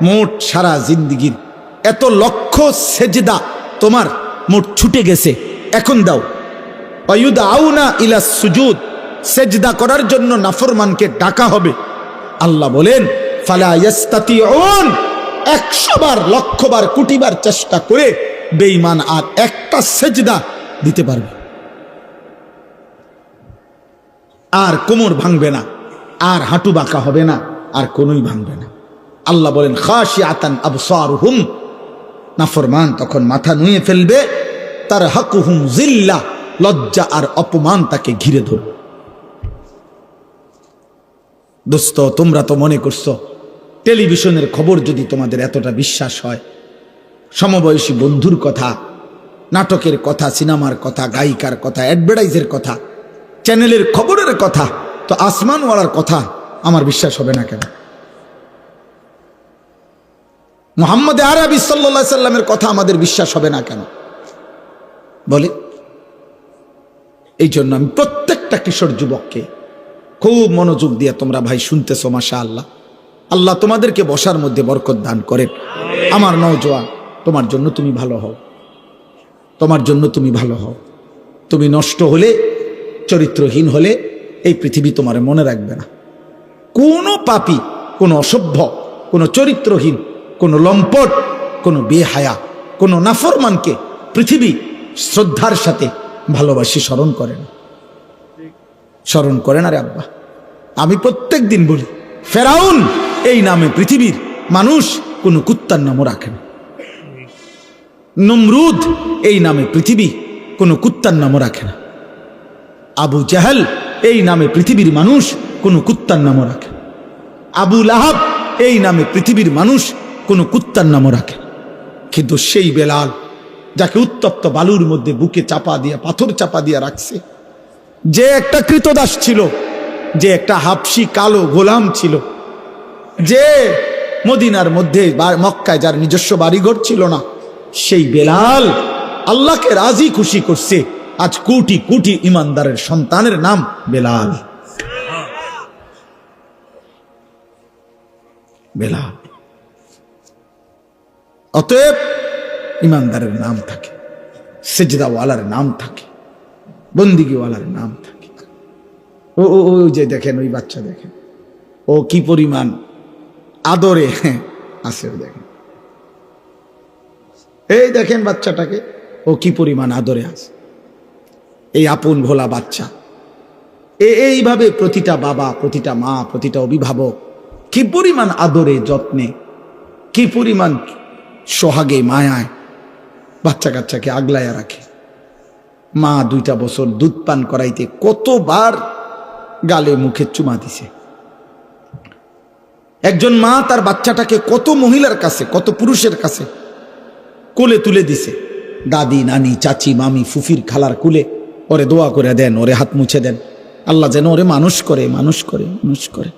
মোট সারা জিন্দেগির এত লক্ষ সেজদা তোমার মোট ছুটে গেছে, এখন দাও। আয়ুদাউনা ইলা সুজুদ, সেজদা করার জন্য নাফরমানকে ডাকা হবে। আল্লাহ বলেন, ফালা ইস্তাতিউন। 100 বার, লক্ষ বার, কোটি বার চেষ্টা করে বেঈমান আর একটা সেজদা দিতে পারবে, আর কোমর ভাঙবে না, আর হাঁটু বাঁকা হবে না, আর কোনই ভাঙবে না। আল্লাহ বলেন, খাশিআতান আবসারুহুম। নাফরমান তখন মাথা নুয়ে ফেলবে, তারহাকুহুম যিল্লাহ, লজ্জা আর অপমান তাকে ঘিরে ধরবে। দোস্ত, তোমরা তো মনে করছো টেলিভিশনের খবর যদি তোমাদের এতটা বিশ্বাস হয়, সমবয়সী বন্ধুর কথা, নাটকের কথা, সিনেমার কথা, গায়িকার কথা, অ্যাডভার্টাইজের কথা, চ্যানেলের খবরের কথা, তো আসমানওয়ালার কথা আমার বিশ্বাস হবে না কেন? মুহাম্মদ আরবি সাল্লাল্লাহু আলাইহি সাল্লামের কথা আমাদের বিশ্বাস হবে না কেন বলে? এই জন্য আমি প্রত্যেকটা কিশোর যুবককে খুব মনোযোগ দিয়ে তোমরা ভাই শুনতেছো, মাশাআল্লাহ, আল্লাহ তোমাদেরকে বসার মধ্যে বরকত দান করেন। আমার নওজোয়ান, তোমার জন্য তুমি ভালো হও, তোমার জন্য তুমি ভালো হও। তুমি নষ্ট হলে, চরিত্রহীন হলে এই পৃথিবী তোমার মনে রাখবে না। কোনো পাপী, কোনো অসভ্য, কোনো চরিত্রহীন, কোনো লম্পট, কোনো বেহায়া, কোনো নাফরমানকে পৃথিবী শ্রদ্ধার সাথে ভালোবাসি স্মরণ করে না, স্মরণ করে না রে আব্বা। আমি প্রত্যেক দিন বলি, ফেরাউন এই নামে পৃথিবীর মানুষ কোনো কুত্তার নামও রাখে না। নমরুদ এই নামে পৃথিবী কোনো কুত্তার নামও রাখে না। আবু জাহেল এই নামে পৃথিবীর মানুষ কোনো কুত্তার নামও রাখে না। আবু লাহাব এই নামে পৃথিবীর মানুষ কোনো কুত্তার নামও রাখে না। কিন্তু সেই বেলাল, যাকে উত্তপ্ত বালুর মধ্যে বুকে চাপা দিয়া, পাথর চাপা দিয়া রাখছে, যে একটা কৃতদাস ছিল, যে একটা হাবশি কালো গোলাম ছিল, যে মদিনার মধ্যে মক্কায় যার নিজস্ব বাড়িঘর ছিল না, সেই বেলাল আল্লাহকে রাজি খুশি করছে। আজ কোটি কোটি ইমানদারের সন্তানের নাম বেলাল। বেলাল। অতএব ইমানদারের নাম থাকে, সেজদাওয়ালার নাম থাকে, বন্দিগিওয়ালার নাম থাকে। ও ও ও যে দেখেন, ওই বাচ্চা দেখেন, ও কি পরিমাণ আদরে আছে, দেখেন, এই দেখেন বাচ্চাটাকে, ও কি পরিমাণ আদরে আছে। এই আপন ভোলা বাচ্চা, এইভাবে প্রতিটা বাবা, প্রতিটা মা, প্রতিটা অভিভাবক কি পরিমাণ আদরে, যত্নে, কি পরিমাণ সোহাগে, মায়ায় বাচ্চা কাচ্চাকে আগলায়া রাখে। মা 2টা বছর দুধ পান করাইতে কতবার গালে মুখে চুমা দিছে। একজন মা তার বাচ্চাটাকে কত মহিলার কাছে, কত পুরুষের কাছে কোলে তুলে দিছে। দাদি, নানি, চাচি, মামি, ফুফির, খালার কুলে ওরে দোয়া করে দেন, ওরে হাত মুছে দেন, আল্লাহ যেন ওরে মানুষ করে, মানুষ করে, মানুষ করে।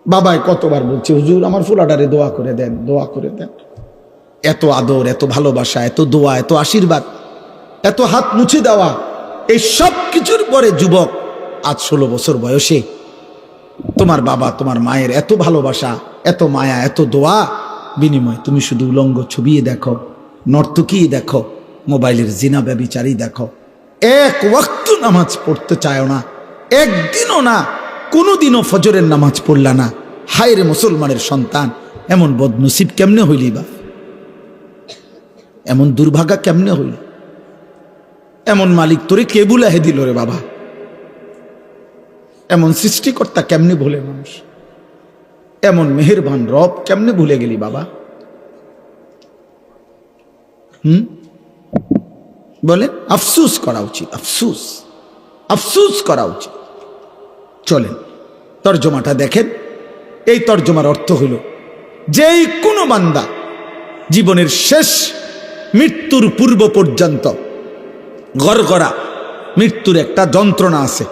বাবাই কতবার বলছে, হুজুর আমার ফুলাডারে দোয়া করে দেন, দোয়া করে দেন। এত আদর, এত ভালোবাসা, এত দোয়া, এত আশীর্বাদ, এত হাত মুছে দেওয়া, এই সব কিছুর পরে যুবক আজ 16 বছর বয়সে তোমার বাবা, তোমার মায়ের এত ভালোবাসা, এত মায়া, এত দোয়া বিনিময় তুমি শুধু উলঙ্গ ছবিয়ে দেখো, নর্তকী দেখো, মোবাইলের জিনা ব্যভিচারী দেখো। এক ওয়াক্ত নামাজ পড়তে চায় না, একদিনও না, কোনোদিনও ফজরের নামাজ পড়লা না। হায় রে মুসলমানের সন্তান, এমন বদনসিব কেমনে হইলি বা? এমন দুর্ভাগা কেমনে হইল? এমন মালিক তোরে কে বুলাহে দিল রে বাবা? এমন সৃষ্টিকর্তা কেমনে ভুলে মানুষ? এমন মেহেরবান রব কেমনে ভুলে গেলি বাবা? বলেন, আফসুস করা উচিত, আফসুস, আফসুস করা উচিত। চলেন তর্জমাটা দেখেন। এই তর্জমার অর্থ হইল, যেই কোনো বান্দা জীবনের শেষ মৃত্যুর পূর্ব পর্যন্ত গড়গড়া, মৃত্যুর একটা যন্ত্রণা আছে,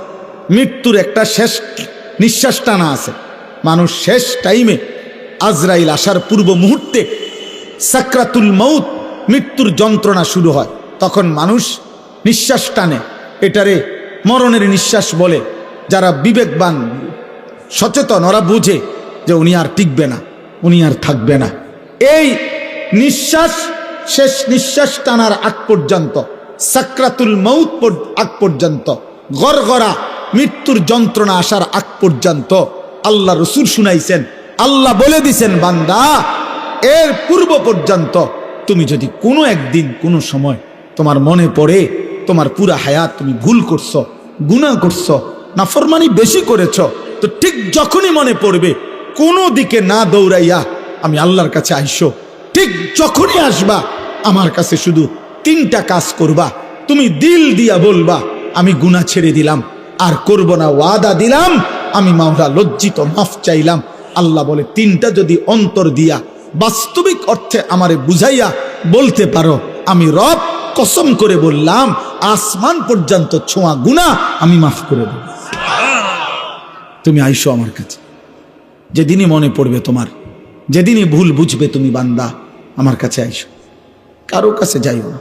মৃত্যুর একটা শেষ নিঃশ্বাস টানা আছে। মানুষ শেষ টাইমে, আজরাইল আসার পূর্ব মুহূর্তে সাকরাতুল মউত, মৃত্যুর যন্ত্রণা শুরু হয়, তখন মানুষ নিঃশ্বাস টানে। এটারে মরণের নিঃশ্বাস বলে। যারা বিবেকবান, সচেতন, ওরা বুঝে যে উনি আর টিকবে না, উনি আর থাকবে না। এই নিঃশ্বাস, শেষ নিঃশ্বাস টানার আগ পর্যন্ত, সাকরাতুল মউত আগ পর্যন্ত, গড়গড়া মৃত্যুর যন্ত্রণা আসার আগ পর্যন্ত আল্লাহ রসুল শুনাইছেন, আল্লাহ বলে দিছেন, বান্দা এর পূর্ব পর্যন্ত তুমি যদি কোনো একদিন, কোনো সময় তোমার মনে পড়ে তোমার পুরা হায়াত তুমি ভুল করছো, গুনাহ করছো, নাফরমানি বেশি করেছ, তো ঠিক যখনই মনে পড়বে, কোনো দিকে না দৌড়াইয়া আমি আল্লাহর কাছে আইসো। ঠিক যখনই আসবা আমার কাছে শুধু 3টা কাজ করবা। তুমি দিল দিয়া বলবা, আমি গুনাহ ছেড়ে দিলাম, আর করব না, ওয়াদা দিলাম, আমি মাওলা লজ্জিত, মাফ চাইলাম। আল্লাহ বলে, 3টা যদি অন্তর দিয়া বাস্তবিক অর্থে আমারে বুঝাইয়া বলতে পারো, আমি রব কসম করে বললাম আসমান পর্যন্ত ছোঁয়া গুনাহ আমি মাফ করে দেব। তুমি আইসো আমার কাছে, যেদিনই মনে পড়বে তোমার, যেদিনই ভুল বুঝবে তুমি বান্দা, আমার কাছে আইসো, কারো কাছে যাইও না।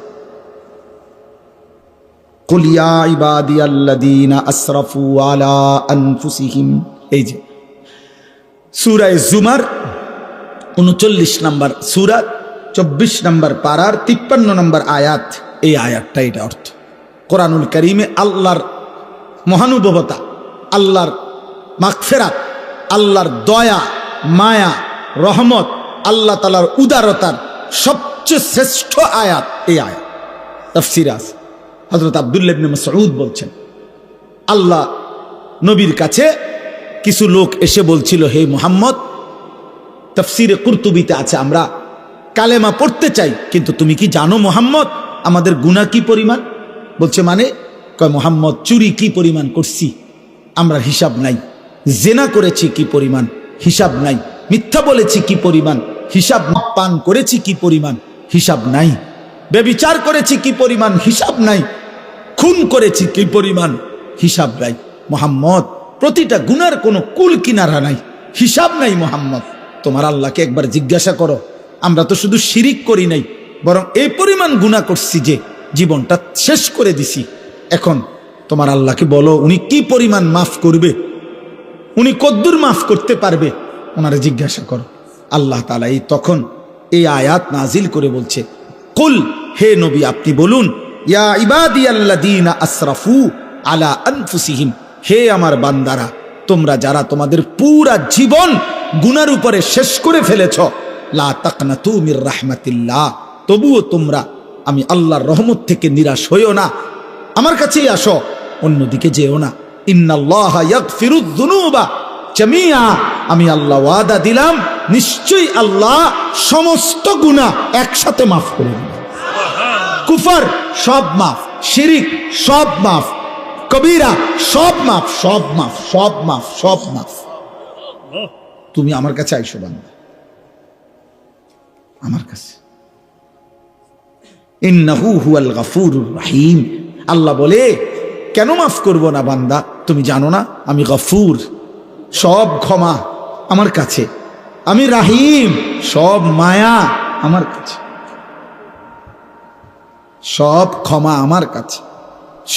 কুল ইয়া ইবাদিয়াল্লাযীনা আসরাফু আলা আনফুসিহিম, এই যে সূরা জুমার 39 নম্বর সূরা 24 নম্বর পারার 53 নম্বর আয়াত, এই আয়াতটা এটা অর্থ। কোরআনুল কারীমে আল্লাহর মহানুভবতা, আল্লাহর মাগফিরাত, আল্লাহর দয়া, মায়া, রহমত, আল্লাহ তাআলার উদারতার সবচেয়ে শ্রেষ্ঠ আয়াত এই আয়াত। তাফসীরে আছে, হযরত আব্দুল্লাহ ইবনে মাসউদ বলছেন, আল্লাহ নবীর কাছে কিছু লোক এসে বলছিল, হে মুহাম্মদ, তাফসীরে কুরতুবিতে আছে, আমরা কালেমা পড়তে চাই, কিন্তু তুমি কি জানো মুহাম্মদ আমাদের গুনাহ কি পরিমাণ? বলছে মানে? কয় মুহাম্মদ, চুরি কি পরিমাণ করছি আমরা হিসাব নাই, জেনা করেছি কি পরিমাণ হিসাব নাই, মিথ্যা বলেছি কি পরিমাণ হিসাব, পান করেছি কি পরিমাণ হিসাব নাই, ব্যভিচার করেছি কি পরিমাণ হিসাব নাই, খুন করেছি কি পরিমাণ হিসাব নাই। মুহাম্মদ, প্রতিটা গুনার কোনো কুল কিনারা নাই, হিসাব নাই। মুহাম্মদ, তোমার আল্লাহকে একবার জিজ্ঞাসা করো, আমরা তো শুধু শিরিক করি নাই, বরং এই পরিমাণ গুনাহ করছি যে জীবনটা শেষ করে দিছি। এখন তোমার আল্লাহকে বলো, উনি কি পরিমাণ মাফ করবে, উনি কদ্দুর মাফ করতে পারবে, ওনারে জিজ্ঞাসা করো। আল্লাহ তাআলা এই তখন এই আয়াত নাজিল করে বলছে, কুল, হে নবী আপনি বলুন, ইয়া ইবাদিয়াল্লাযীনা আসরাফু আলা আনফুসিহিম, হে আমার বান্দারা, তোমরা যারা তোমাদের পুরা জীবন গুনার উপরে শেষ করে ফেলেছ, লা তাকনাতু মির রাহমাতিল্লাহ, তবুও তোমরা আমি আল্লাহর রহমত থেকে নিরাশ হইও না, আমার কাছেই আসো, অন্যদিকে যেও না। ইন্নাল্লাহা ইয়াগফিরুয যুনুবা জামিআ, আমি আল্লাহ ওয়াদা দিলাম, নিশ্চয়ই আল্লাহ সমস্ত গুনাহ একসাথে মাফ করে দিবেন। কুফর সব মাফ, শিরিক সব মাফ, কবিরা সব মাফ, সব মাফ, সব মাফ, সব মাফ। তুমি আমার কাছে আইসো বান্দা, আমার কাছে। ইন্নাহু হুয়াল গাফুরুর রহিম, আল্লাহ বলে, কেন মাফ করব না বান্দা? তুমি জানো না আমি গফুর, সব ক্ষমা আমার কাছে, আমি রাহিম, সব মায়া আমার কাছে, সব ক্ষমা আমার কাছে,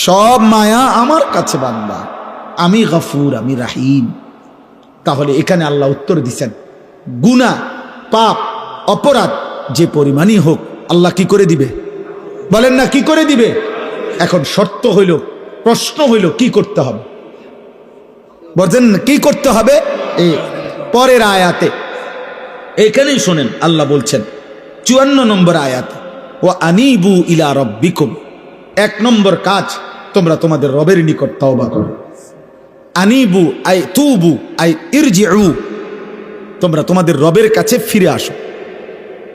সব মায়া আমার কাছে বান্দা, আমি গফুর, আমি রাহিম। তাহলে এখানে আল্লাহ উত্তর দিচ্ছেন, গুনাহ, পাপ, অপরাধ যে পরিমাণই হোক আল্লাহ কি করে দিবে? বলেন না, কি করে দিবে? এখন শর্ত হইল, প্রশ্ন হইল, কি করতে হবে? বলছেন কি করতে হবে? এই পরের আয়াতে এখানেই শোনেন, আল্লাহ বলছেন 54 নম্বর আয়াতে, ও আনিবু ইলা রব্বিকুম, 1 নম্বর কাজ, তোমরা তোমাদের রবের নিকট তওবা করো। আনিবু আই তুবু আই ইরজিউ, তোমরা তোমাদের রবের কাছে ফিরে আসো,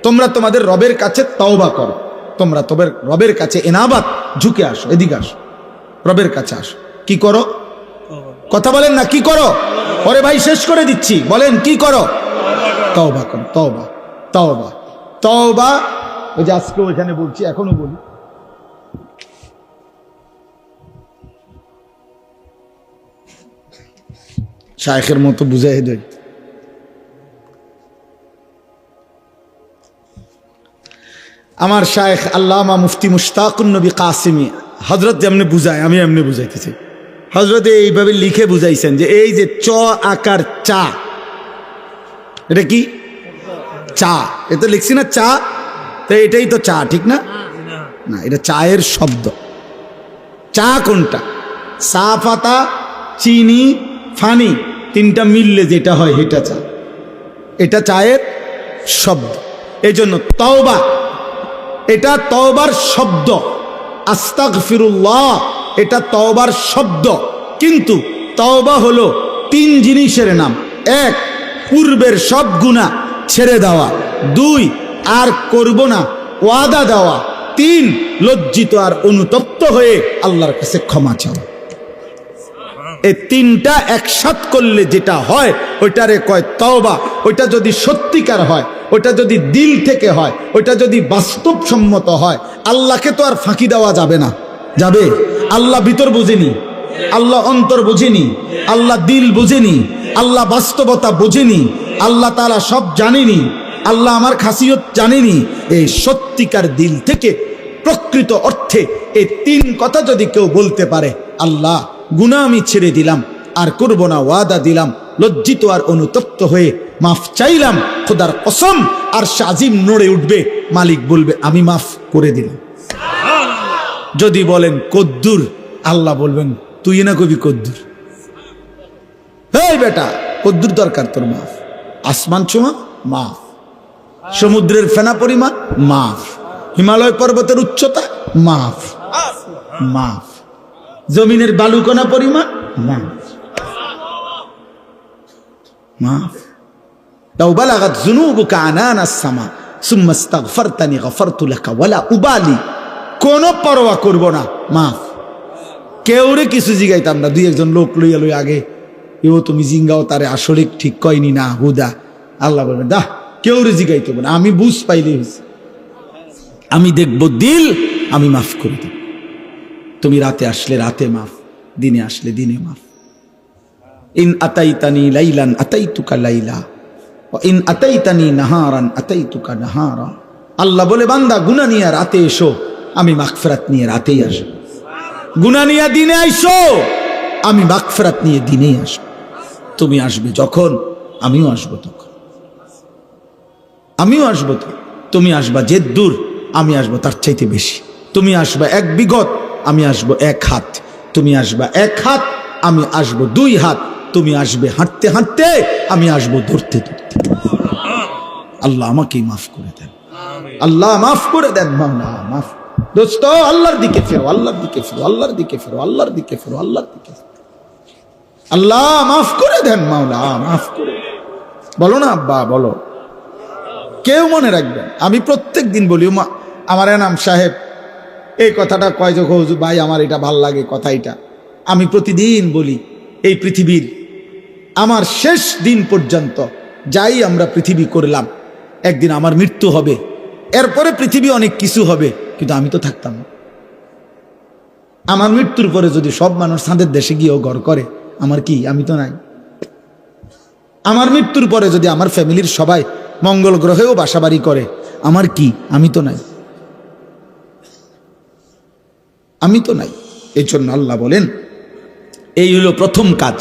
তোমরা তোমাদের রবের কাছে তওবা করো, তোমরা তোমাদের রবের কাছে এনাবাত, ঝুঁকে আসো, এদিকে আসো, রবের কাছে আসো। কি করো? কথা বলেন না, কি করো? ওরে ভাই শেষ করে দিচ্ছি, বলেন কি করো? তওবা করো, তওবা, তওবা, তওবা। ওই যে আজকেও এখানে বলছি, এখনো বলি, শায়েখের মতো বুঝাই দেয়। আমার শায়েখ আল্লামা মুফতি মুশতাকুন নবী কাসিমি হযরত যেমনি বুঝায়, আমি এমনি বুঝাইতেছি। হযরত এইভাবে লিখে বুঝাইছেন যে এই যে চ আকার চা, এটা কি? চা। এটা লিখছি না চা, তো এটাই তো চা, ঠিক না? না, এটা চায়ের শব্দ। চা কোনটা? চা পাতা, চিনি, ফানি, তিনটা মিললে যেটা হয় এটা চা, এটা চায়ের শব্দ। এই জন্য তওবা, এটা তওবার শব্দ। আস্তাগফিরুল্লাহ, এটা তওবার শব্দ। কিন্তু তওবা হলো 3 জিনিসের নাম। 1, পূর্বের সব গুনাহ ছেড়ে দেওয়া। 2, আর করব না ওয়াদা দেওয়া। 3, লজ্জিত আর অনুতপ্ত হয়ে আল্লাহর কাছে ক্ষমা চাওয়া। এই 3টা একসাথ করলে যেটা হয় ওইটারে কয় তওবা। ওইটা যদি সত্যিকার হয়, ওইটা যদি দিল থেকে হয়, ওইটা যদি বাস্তবসম্মত হয়, আল্লাহকে তো আর ফাঁকি দেওয়া যাবে না। যাবে? আল্লাহ ভিতর বোঝেনি, আল্লাহ অন্তর বোঝেনি, আল্লাহ দিল বোঝেনি, আল্লাহ বাস্তবতা বোঝেনি, আল্লাহ তাআলা সব জানেনি, আল্লাহ আমার খাসিয়ত জানেনি। এই সত্যিকার দিল থেকে প্রকৃত অর্থে এই তিন কথা যদি কেউ বলতে পারে, আল্লাহ গুনাহ আমি ছেড়ে দিলাম, আর করব না, ওয়াদা দিলাম, লজ্জিত আর অনুতপ্ত হয়ে মাফ চাইলাম, খোদার কসম আরশ আজিম নড়ে উঠবে, মালিক বলবে আমি মাফ করে দিলাম। যদি বলেন কদ্দুর, আল্লাহ বলবেন তুই না কবি কদ্দুর। এই বেটা, কদ্দুর দরকার তোর? মাফ। আসমান ছোঁয়া মাফ, সমুদ্রের ফেনা পরিমাণ মাফ, হিমালয় পর্বতের উচ্চতা মাফ, মাফ, জমিনের বালুকণা পরিমাণ মাফ, মাফ। লাউ বালাগাত যুনুবুকা আনানাস সামা সুম্মা ইস্তাগফারতানি গফারতু লাকা ওয়ালা উবালি। কোনো পরোয়া করব না, মাফ। কেউরে কিছু জিগাইতাম না, দুই একজন লোক লইয়া লই আগে, এও তুমি জিঙ্গাও তারে আসলে ঠিক কয়নি না হুদা। আল্লাহ বলবেন দা কেউরে জিগাইতে না, আমি বুঝ পাইলে হয়েছে, আমি দেখব দিল, আমি মাফ করে দেব। তুমি রাতে আসলে রাতে মাফ, দিনে আসলে দিনে মাফ। ইন আতাইতানি লাইলান আতাইতুকা লাইলা ওয়া ইন আতাইতানি নাহারান আতাইতুকা নাহারা। আল্লাহ বলে বান্দা গুনাহ নিয়ে রাতে এসো, আমি মাগফিরাত নিয়ে রাতেই আসব। গুনাহ নিয়ে দিনে আইসো, আমি মাগফিরাত নিয়ে দিনেই আসব। তুমি আসবে যখন, আমিও আসবো তখন, আমিও আসবো তো। তুমি আসবা যে দূর, আমি আসবো তার চাইতে বেশি। তুমি আসবা এক বিগত, আমি আসবো এক হাত। তুমি আসবা এক হাত, আমি আসবো দুই হাত। তুমি আসবে হাঁটতে হাঁটতে, আমি আসবো ধরতে ধরতে। আল্লাহ আমাকেই মাফ করে দেন, আল্লাহ মাফ করে দেন, মাওলা মাফ। দোস্ত আল্লাহর দিকে ফেরো, আল্লাহর দিকে ফেরো, আল্লাহর দিকে ফেরো, আল্লাহর দিকে ফেরো, আল্লাহর দিকে ফেরো। আল্লাহ মাফ করে দেন, মাওলা মাফ করে। বলো না আব্বা, বলো। কেউ মনে রাখবেন, আমি প্রত্যেক দিন বলি, আমার এনাম সাহেব এই কথাটা কয় যখন, ভাই আমার এটা ভাল লাগে কথা, এটা আমি প্রতিদিন বলি। এই পৃথিবীর আমার শেষ দিন পর্যন্ত যাই আমরা পৃথিবী করলাম, একদিন আমার মৃত্যু হবে, এরপরে পৃথিবী অনেক কিছু হবে, কিন্তু আমি তো থাকতাম না। আমার মৃত্যুর পরে যদি সব মানুষ চাঁদের দেশে গিয়েও ঘর করে, আমার কি? আমি তো নাই। আমার মৃত্যুর পরে যদি আমার ফ্যামিলির সবাই মঙ্গল গ্রহেও বাসাবাড়ি করে, আমার কি? আমি তো নাই, আমি তো নাই। এই জন্য আল্লাহ বলেন এই হলো প্রথম কাজ।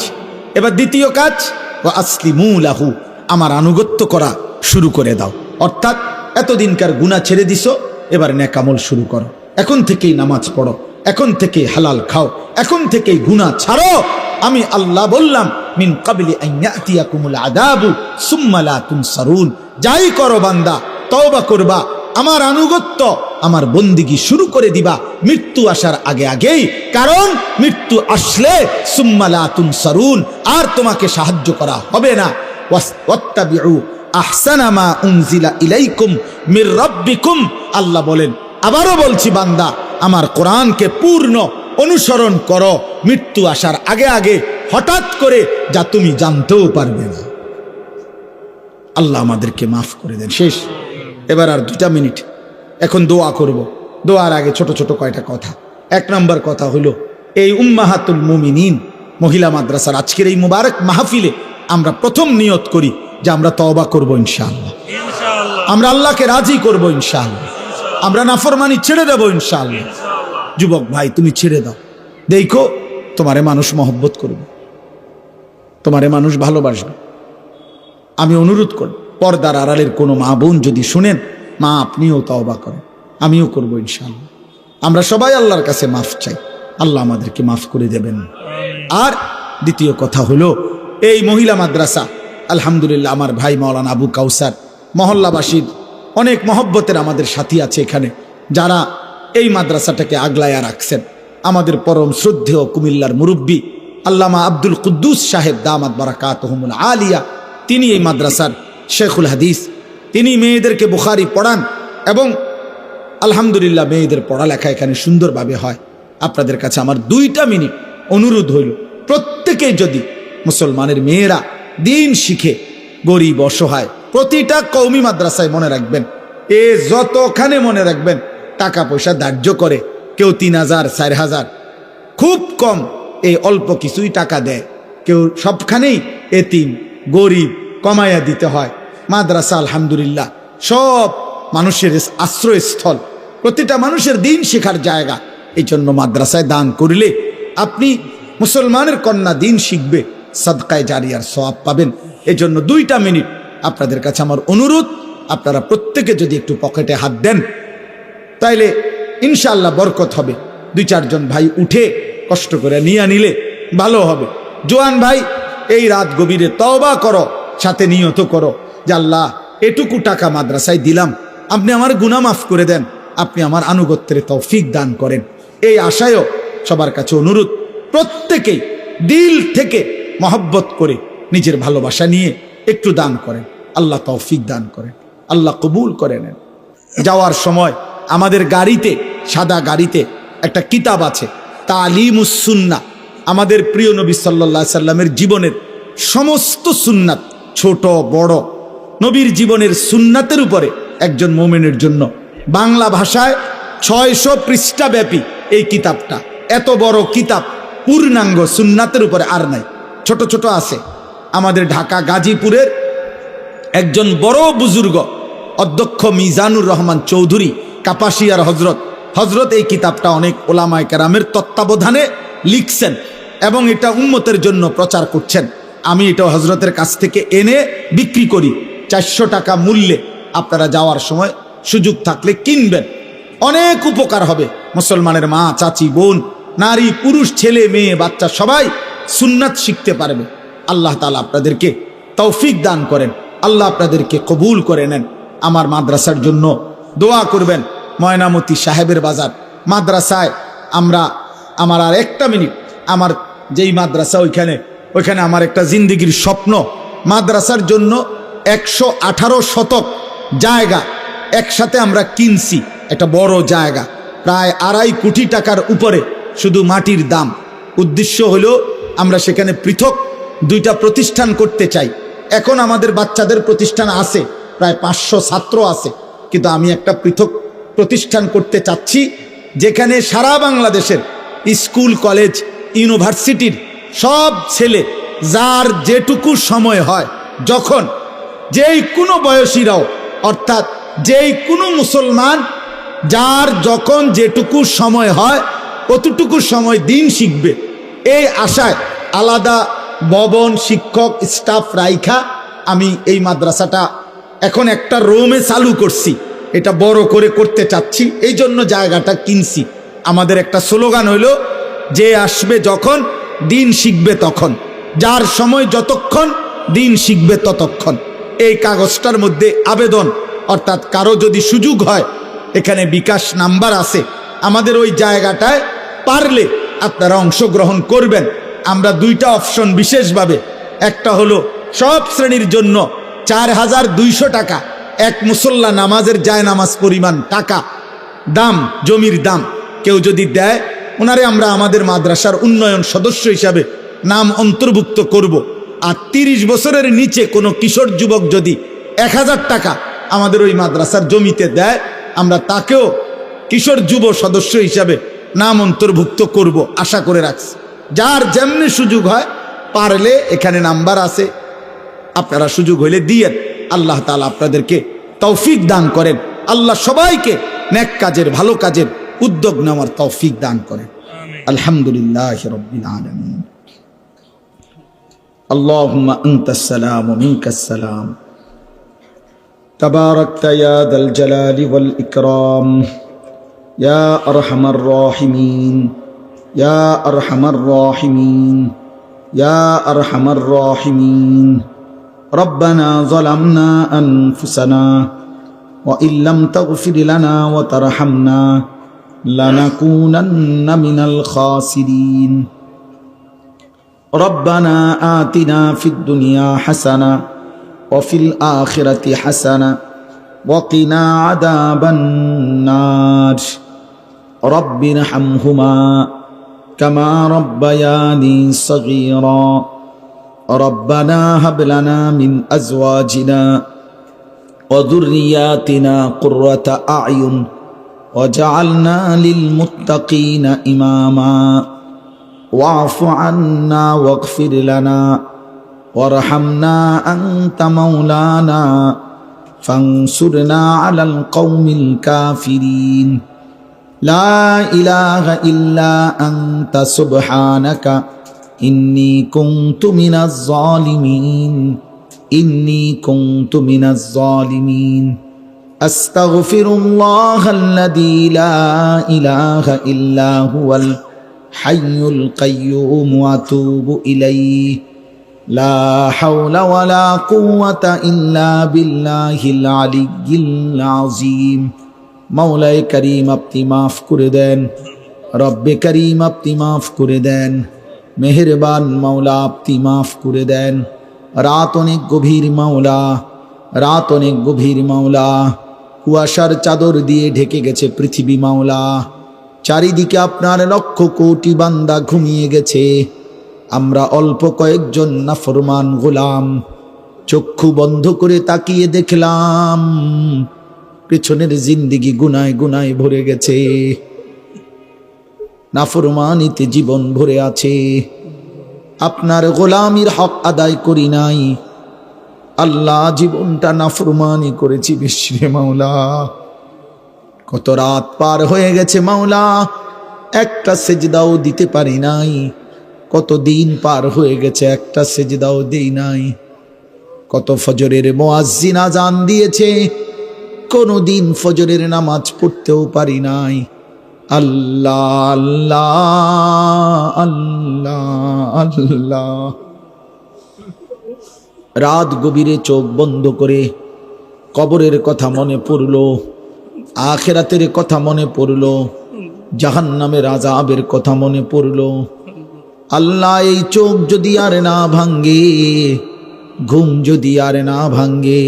এবার দ্বিতীয় কাজ, ওয়া আসলিমু লাহু, আমার আনুগত্য করা শুরু করে দাও। অর্থাৎ এতদিনকার গুনাহ ছেড়ে দিছো, এবার নেক আমল শুরু করো। এখন থেকেই নামাজ পড়ো, এখন থেকেই হালাল খাও, এখন থেকেই গুনাহ ছাড়ো। আমি আল্লাহ বললাম মিন ক্বাবলি আন ইয়াতিয়াকুমুল আযাবু সুম্মা লা তুনসারুন। যাই করো বান্দা, তওবা করবা, আমার আনুগত্য, আমার বন্দিগি শুরু করে দিবা মৃত্যু আসার আগে আগেই। কারণ মৃত্যু আসলে সুম্মা লা তুনসারুন, আর তোমাকে সাহায্য করা হবে না। ওয়াত্তাবিউ আহসানা মা উনজিলা ইলাইকুম মির রাব্বিকুম। আল্লাহ বলেন, আবারও বলছি বান্দা, আমার কোরআনকে পূর্ণ অনুসরণ করো মৃত্যু আসার আগে আগে, হঠাৎ করে যা তুমি জানতেও পারবে না। আল্লাহ আমাদেরকে মাফ করে দেন। শেষ, এবার আর 2 মিনিট, এখন দোয়া করব। দোয়ার আগে ছোট ছোট কয়টা কথা। 1 নম্বর কথা হলো, এই উম্মাহাতুল মুমিনিন মহিলা মাদ্রাসার আজকের এই মুবারক মাহফিলে আমরা প্রথম নিয়ত করি যে আমরা তওবা করব ইনশাআল্লাহ। আমরা আল্লাহকে রাজি করব ইনশাআল্লাহ। আমরা নাফরমানি ছেড়ে দেব ইনশাআল্লাহ। যুবক ভাই, তুমি ছেড়ে দাও, দেখো তোমারে মানুষ মহব্বত করবে, তোমারে মানুষ ভালোবাসবে। আমি অনুরোধ করব, পর্দার আড়ালের কোনো মা বোন যদি শুনেন, মা আপনিও তওবা করেন, আমিও করব ইনশাআল্লাহ। আমরা সবাই আল্লাহর কাছে মাফ চাই, আল্লাহ আমাদেরকে মাফ করে দেবেন। আর দ্বিতীয় কথা হলো, এই মহিলা মাদ্রাসা আলহামদুলিল্লাহ, আমার ভাই মাওলানা আবু কাউসার, মহল্লাবাসীর অনেক মহব্বতের আমাদের সাথী আছে এখানে, যারা এই মাদ্রাসাটাকে আগলায়া রাখছেন। আমাদের পরম শ্রদ্ধেয় কুমিল্লার মুরব্বী আল্লামা আব্দুল কুদ্দুস সাহেব দামাত বারাকাতুহুমুল আলিয়া, তিনি এই মাদ্রাসার শেখুল হাদিস। তিনি মেয়েদেরকে বুখারি পড়ান এবং আলহামদুলিল্লাহ মেয়েদের পড়ালেখা এখানে সুন্দরভাবে হয়। আপনাদের কাছে আমার 2 মিনিট অনুরোধ হইল, প্রত্যেকেই যদি মুসলমানের মেয়েরা দিন শিখে, গরিব অসহায়, প্রতিটা কওমি মাদ্রাসায় মনে রাখবেন, যতখানে মনে রাখবেন টাকা পয়সা ধার্য করে কেউ 3000 4000, খুব কম এই অল্প কিছুই টাকা দেয়। কেউ সবখানেই এতিম গরিব কমাইয়া দিতে হয়। মাদ্রাসা আলহামদুলিল্লাহ সব মানুষের আশ্রয়স্থল, প্রতিটা মানুষের দিন শেখার জায়গা। এই জন্য মাদ্রাসায় দান করলে আপনি মুসলমানের কন্যা দিন শিখবে, সাদকায়ে জারিয়ার সওয়াব পাবেন। এই জন্য 2টা মিনিট আপনাদের কাছে আমার অনুরোধ, আপনারা প্রত্যেকে যদি একটু পকেটে হাত দেন তাইলে ইনশাআল্লাহ বরকত হবে। 2-4 জন ভাই উঠে কষ্ট করে নিয়ে নিলে ভালো হবে। জোয়ান ভাই, এই রাত গভীরে তওবা করো, সাথে নিয়ত করো যে আল্লাহ এটুকু টাকা মাদ্রাসায় দিলাম, আপনি আমার গুনাহ মাফ করে দেন, আপনি আমার আনুগত্যের তৌফিক দান করেন। এই আশায়ও সবার কাছে অনুরোধ, প্রত্যেকেই দিল থেকে মহব্বত করে নিজের ভালোবাসা নিয়ে একটু দান করেন। আল্লাহ তৌফিক দান করেন, আল্লাহ কবুল করে নেন। যাওয়ার সময় আমাদের গাড়িতে, সাদা গাড়িতে একটা কিতাব আছে, তালিমুস সুন্নাহ। আমাদের প্রিয় নবী সাল্লাল্লাহু আলাইহি সাল্লামের জীবনের সমস্ত সুন্নাত, ছোট বড়, নবীর জীবনের সুন্নাতের উপরে একজন মুমিনের জন্য বাংলা ভাষায় 600 পৃষ্ঠা ব্যাপী এই কিতাবটা। এত বড় কিতাব পূর্ণাঙ্গ সুন্নাতের উপরে আর নাই, ছোট ছোট আছে। আমাদের ঢাকা গাজীপুরের একজন বড় বুজুর্গ অধ্যক্ষ মিজানুর রহমান চৌধুরী কাপাসিয়ার হজরত এই কিতাবটা অনেক ওলামায়ে কেরামের তত্ত্বাবধানে লিখছেন এবং এটা উম্মতের জন্য প্রচার করছেন। আমি এটা হজরতের কাছ থেকে এনে বিক্রি করি 400 টাকা মূল্যে। আপনারা যাওয়ার সময় সুযোগ থাকলে কিনবেন, অনেক উপকার হবে। মুসলমানের মা, চাচি, বোন, নারী, পুরুষ, ছেলে, মেয়ে, বাচ্চা সবাই সুন্নাত শিখতে পারবে। আল্লাহ তাআলা আপনাদেরকে তৌফিক দান করেন, আল্লাহ আপনাদেরকে কবুল করে নেন। আমার মাদ্রাসার জন্য দোয়া করবেন। ময়নামতি সাহেবের বাজার মাদ্রাসায় আমার আর 1টা মিনিট, আমার যেই মাদ্রাসা ওইখানে আমার একটা জিন্দেগির স্বপ্ন। মাদ্রাসার জন্য 118 শতক জায়গা একসাথে আমরা কিনছি, একটা বড় জায়গা, প্রায় 2.5 কোটি টাকার উপরে শুধু মাটির দাম। উদ্দেশ্য হলো আমরা সেখানে পৃথক 2টা প্রতিষ্ঠান করতে চাই। এখন আমাদের বাচ্চাদের প্রতিষ্ঠান আছে, প্রায় 500 ছাত্র আছে, কিন্তু আমি একটা পৃথক প্রতিষ্ঠান করতে চাচ্ছি যেখানে সারা বাংলাদেশের স্কুল, কলেজ, ইউনিভার্সিটির সব ছেলে যার যেটুকু সময় হয়, যখন যেই কোনো বয়সীরাও, অর্থাৎ যেই কোনো মুসলমান যার যখন যেটুকু সময় হয় অতটুকু সময় দিন শিখবে, এই আশায় আলাদা ভবন, শিক্ষক, স্টাফ রাইখা আমি এই মাদ্রাসাটা এখন একটা রুমে চালু করছি। এটা বড় করে করতে চাচ্ছি, এই জন্য জায়গাটা কিনছি। আমাদের একটা স্লোগান হইল, যে আসবে যখন দিন শিখবে তখন, যার সময় যতক্ষণ দিন শিখবে ততক্ষণ। এই কাগজটার মধ্যে আবেদন, অর্থাৎ কারো যদি সুযোগ হয়, এখানে বিকাশ নাম্বার আছে, আমাদের ওই জায়গাটায় পারলে আপনারা অংশগ্রহণ করবেন। আমরা 2টা অপশন বিশেষভাবে, একটা হলো সব শ্রেণীর জন্য 4200 টাকা, এক মুসল্লা নামাজের জায়নামাজ পরিমাণ টাকা দাম, জমির দাম কেউ যদি দেয়, ওনারে আমরা আমাদের মাদ্রাসার উন্নয়ন সদস্য হিসাবে নাম অন্তর্ভুক্ত করব। আর 30 বছরের নিচে কোনো কিশোর যুবক যদি 1000 টাকা আমাদের ওই মাদ্রাসার জমিতে দেয়, আমরা তাকেও কিশোর যুব সদস্য হিসাবে নাম অন্তর্ভুক্ত করব, আশা করে রাখছি। যার যেমনি সুযোগ হয়, পারলে এখানে নাম্বার আছে, আপনারা সুযোগ হইলে দিয়েন। আল্লাহ তাআলা আপনাদেরকে তৌফিক দান করেন। আল্লাহ সবাইকে নেক কাজের, ভালো কাজের উদ্যোগ নেওয়ার তৌফিক দান করেন। আলহামদুলিল্লাহি রাব্বিল আলামিন। আল্লাহুম্মা আনতাস সালাম ওয়া মিনকাস সালাম। তাবারাকতা ইয়া যাল জালালি ওয়াল ইকরাম, ইয়া আরহামার রাহিমিন, ইয়া আরহামার রাহিমিন, ইয়া আরহামার রাহিমিন। ربنا ظلمنا أنفسنا وإن لم تغفر لنا وترحمنا لنكونن من الخاسرين. ربنا آتنا في الدنيا حسنة وفي الآخرة حسنة وقنا عذاب النار. رب ارحمهما كما ربياني صغيرا. ربنا هب لنا من أزواجنا وذرياتنا قرة أعين وجعلنا للمتقين إماما واعف عنا واغفر لنا وارحمنا أنت مولانا فانصرنا على القوم الكافرين لا إله إلا أنت سبحانك إني كنت من الظالمين إني كنت من الظالمين أستغفر الله الذي لا إله إلا هو الحي القيوم وأتوب إليه لا حول ولا قوة إلا بالله العلي العظيم مولاي كريم আপনি মাফ করে দেন রব্বে করিম আপনি মাফ করে দেন মেহেরবান মাওলা আপনি মাফ করে দেন রাত অনেক গভীর মাওলা রাত অনেক গভীর মাওলা কুয়াশার চাদর দিয়ে ঢেকে গেছে পৃথিবী মাওলা চারিদিকে আপনার লক্ষ কোটি বান্দা ঘুমিয়ে গেছে আমরা অল্প কয়েকজন নাফরমান গোলাম চক্ষু বন্ধ করে তাকিয়ে দেখলাম পেছনের জিন্দেগি গুনায় গুনায় ভরে গেছে নাফরমানিতে জীবন ভরে আছে আপনার গোলামির হক আদায় করি নাই আল্লাহ জীবনটা নাফরমানি করেছি বিশ্বে মাওলা কত রাত পার হয়ে গেছে মাওলা একটা সেজদাও দিতে পারি নাই কত দিন পার হয়ে গেছে একটা সেজদাও দেই নাই কত ফজরের মুয়াজ্জিন আজান দিয়েছে কোনো দিন ফজরের নামাজ পড়তেও পারি নাই আল্লাহ আল্লাহ আল্লাহ আল্লাহ রাত গভীরে চোখ বন্ধ করে কবরের কথা মনে পড়ল আখিরাতের কথা মনে পড়ল জাহান্নামের আযাবের কথা মনে পড়ল আল্লাহ এই চোখ যদি আর না ভাঙ্গে ঘুম যদি আর না ভাঙ্গে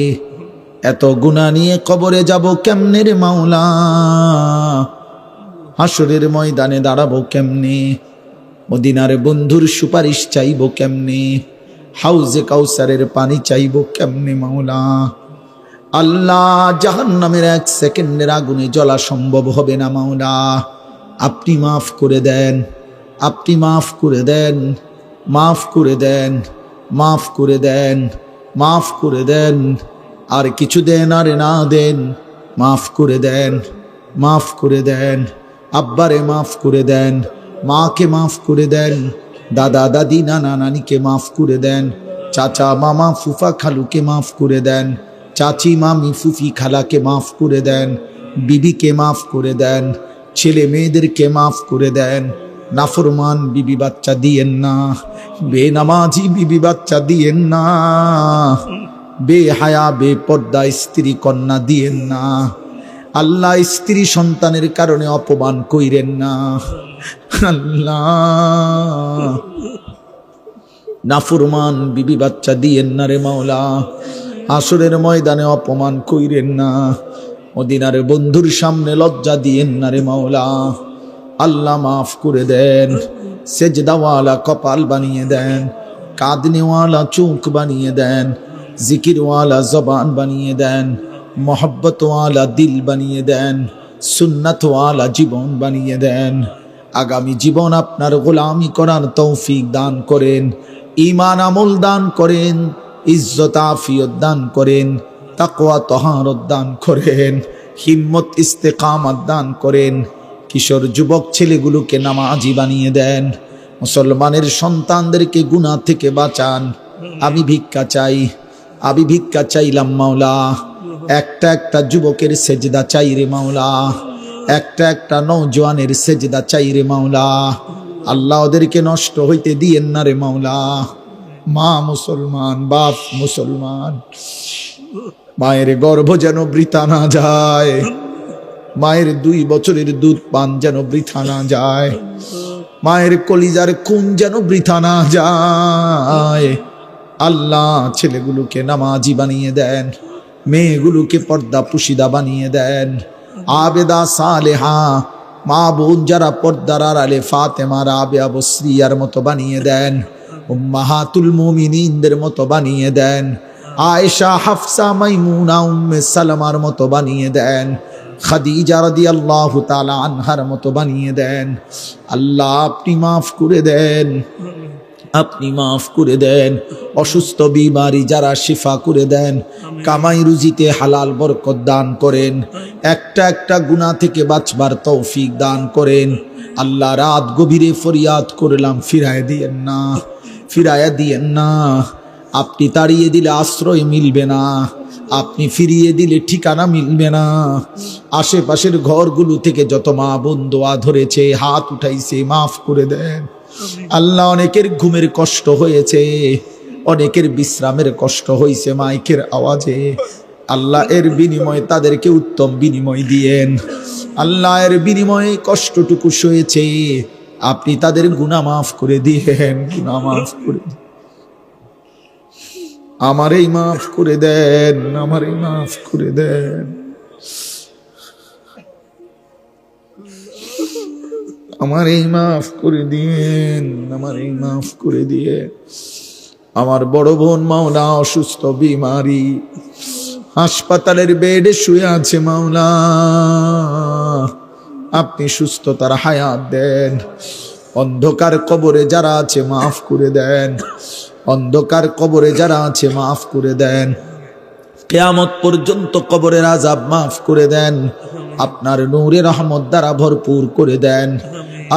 এত গুনাহ নিয়ে কবরে যাব কেমনে রে মাওলা হাসরের ময়দানে দাঁড়াবো কেমনে মদিনার বন্ধুর সুপারিশ চাইবো কেমনে হাউজে কাউসারের পানি চাইবো কেমনে মাওলা আল্লাহ জাহান্নামের এক সেকেন্ডের আগুনে জ্বলা সম্ভব হবে না মাওলা আপনি মাফ করে দেন আপনি মাফ করে দেন মাফ করে দেন মাফ করে দেন মাফ করে দেন আর কিছু দেন আর না দেন মাফ করে দেন মাফ করে দেন আব্বারে মাফ করে দেন মাকে মাফ করে দেন দাদা দাদি নানা নানিকে মাফ করে দেন চাচা মামা ফুফা খালুকে মাফ করে দেন চাচি মামি ফুফি খালাকে মাফ করে দেন বিবিকে মাফ করে দেন ছেলে মেয়েদেরকে মাফ করে দেন নাফরমান বিবি বাচ্চা দিয়েন না বেনামাজি বিবি বাচ্চা দিয়েন না বেহায়া বেপর্দা স্ত্রী কন্যা দিয়েন না আল্লাহ স্ত্রী সন্তানের কারণে অপমান কইরেন না আল্লাহ নাফরমান বিবি বাচ্চা দিয়েন না রে মাওলা হাসরের ময়দানে অপমান কইরেন না মদিনার বন্ধুর সামনে লজ্জা দিয়েন না রে মাওলা আল্লাহ মাফ করে দেন সেজদাওয়ালা কপাল বানিয়ে দেন কাঁদনেওয়ালা চোখ বানিয়ে দেন জিকিরওয়ালা জবান বানিয়ে দেন মোহব্বতওয়ালা দিল বানিয়ে দেন সুন্নাতওয়ালা জীবন বানিয়ে দেন আগামী জীবন আপনার গোলামি করার তৌফিক দান করেন ঈমান আমল দান করেন ইজ্জত আফিয়ত দান করেন তাকওয়া তহারত দান করেন হিম্মত ইস্তেকামত দান করেন কিশোর যুবক ছেলেগুলোকে নামাজি বানিয়ে দেন মুসলমানের সন্তানদেরকে গুনাহ থেকে বাঁচান আমি ভিক্ষা চাইলাম মাওলা একটা একটা যুবকের সেজদা চাই রে মাওলা একটা একটা নওজোয়ানের সেজদা চাই রে মাওলা আল্লাহ ওদেরকে নষ্ট হইতে দিয়েন না রে মাওলা মা মুসলমান বাপ মুসলমান মায়ের গর্ভ যেন বৃথা না যায় মায়ের 2 বছরের দুধ পান যেন বৃথা না যায় মায়ের কলিজার খুন যেন বৃথা না যায় আল্লাহ ছেলেগুলোকে নামাজি বানিয়ে দেন মেয়েগুলোকে পর্দা পুশিদা বানিয়ে দেন আবেদা সালেহা মা বোন যারা পর্দার আড়ালে ফাতেমা রাবেয়া বসরিয়ার মতো বানিয়ে দেন উম্মাহাতুল মুমিনিনদের মতো বানিয়ে দেন আয়েশা, হাফসা, মাইমুনা, উম্মে সালামার মতো বানিয়ে দেন, খাদিজা রাদিয়াল্লাহু তাআলা আনহার মতো বানিয়ে দেন। আল্লাহ আপনি মাফ করে দেন, আপনি মাফ করে দেন। অসুস্থ বিমারি যারা শিফা করে দেন, কামাই রুজিতে হালাল বরকত দান করেন, একটা একটা গুনাহ থেকে বাঁচবার তৌফিক দান করেন। আল্লাহ রাত গভীরে ফরিয়াদ করলাম, ফিরায় দিয়েন না, ফিরায় দিয়েন না। আপনি তাড়িয়ে দিলে আশ্রয় মিলবে না, আপনি ফিরিয়ে দিলে ঠিকানা মিলবে না। আশেপাশের ঘরগুলো থেকে যত মা বোন দোয়া ধরেছে, হাত উঠাইছে, মাফ করে দেন। আল্লাহ অনেকের ঘুমের কষ্ট হয়েছে, অনেকের বিশ্রামের কষ্ট হয়েছে মাইকের আওয়াজে। আল্লাহ এর বিনিময়ে তাদেরকে উত্তম বিনিময় দিয়েন। আল্লাহ এর বিনিময়ে কষ্টটুকু সয়েছে, আপনি তাদের গুনাহ মাফ করে দিয়েন, গুনাহ মাফ করে দিন। আমারই মাফ করে দেন, আমারই মাফ করে দেন, আমারই মাফ করে দিয়েন, আমারই মাফ করে দিয়ে। আমার বড় বোন মাওলা অসুস্থ বিমারি, হাসপাতালের বেডে শুয়ে আছে মাওলা, আপনি সুস্থতার হায়াত দেন। অন্ধকার কবরে যারা আছে মাফ করে দেন, অন্ধকার কবরে যারা আছে মাফ করে দেন। কিয়ামত পর্যন্ত কবরের আযাব মাফ করে দেন, আপনার নূরে রহমত দ্বারা ভরপুর করে দেন।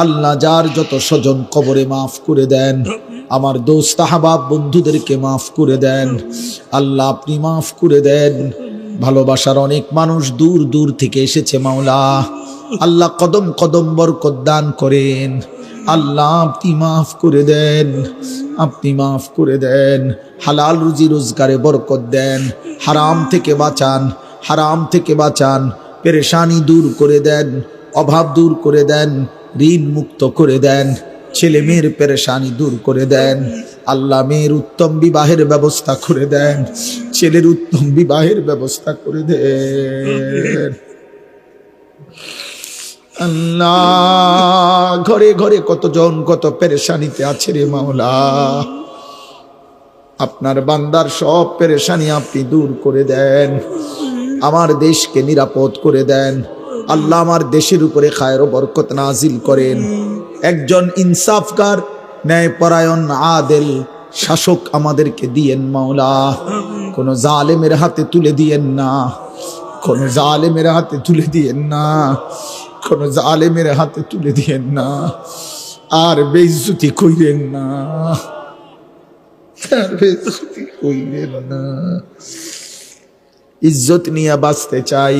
আল্লাহ যার যত স্বজন কবরে মাফ করে দেন, আমার দোস্ত আহবাব বন্ধুদেরকে মাফ করে দেন। আল্লাহ আপনি মাফ করে দেন। ভালোবাসার অনেক মানুষ দূর দূর থেকে এসেছে মাওলা, আল্লাহ কদম কদম বরকত দান করেন। আল্লাহ আপনি মাফ করে দেন, আপনি মাফ করে দেন। হালাল রুজি রোজগারে বরকত দেন, হারাম থেকে বাঁচান, হারাম থেকে বাঁচান। পেরেশানি দূর করে দেন, অভাব দূর করে দেন, ঋণ মুক্ত করে দেন, ছেলে মেয়ের পেরেশানি দূর করে দেন। আল্লাহ মেয়ের উত্তম বিবাহের ব্যবস্থা করে দেন, ছেলের উত্তম বিবাহের ব্যবস্থা করে দেন। আল্লাহ ঘরে ঘরে কতজন কত পেরেশানিতে আছে রে মাওলা, আপনার বান্দার সব পেরেশানি আপনি দূর করে দেন। আমার দেশকে নিরাপদ করে দেন। আল্লাহ আমার দেশের উপরে খায়ের ও বরকত নাজিল করেন। একজন ইনসাফকার, ন্যায়পরায়ণ, আদেল শাসক আমাদেরকে দিয়েন মাওলা। কোন জালেমের হাতে তুলে দিয়েন না, কোন জালেমের হাতে তুলে দিয়েন না, কোন জালেমের হাতে তুলে দিয়েন না। আর বেইজ্জতি কইরেন না, আর বেইজ্জতি কইরেন না। ইজ্জত নিয়ে বাঁচতে চাই,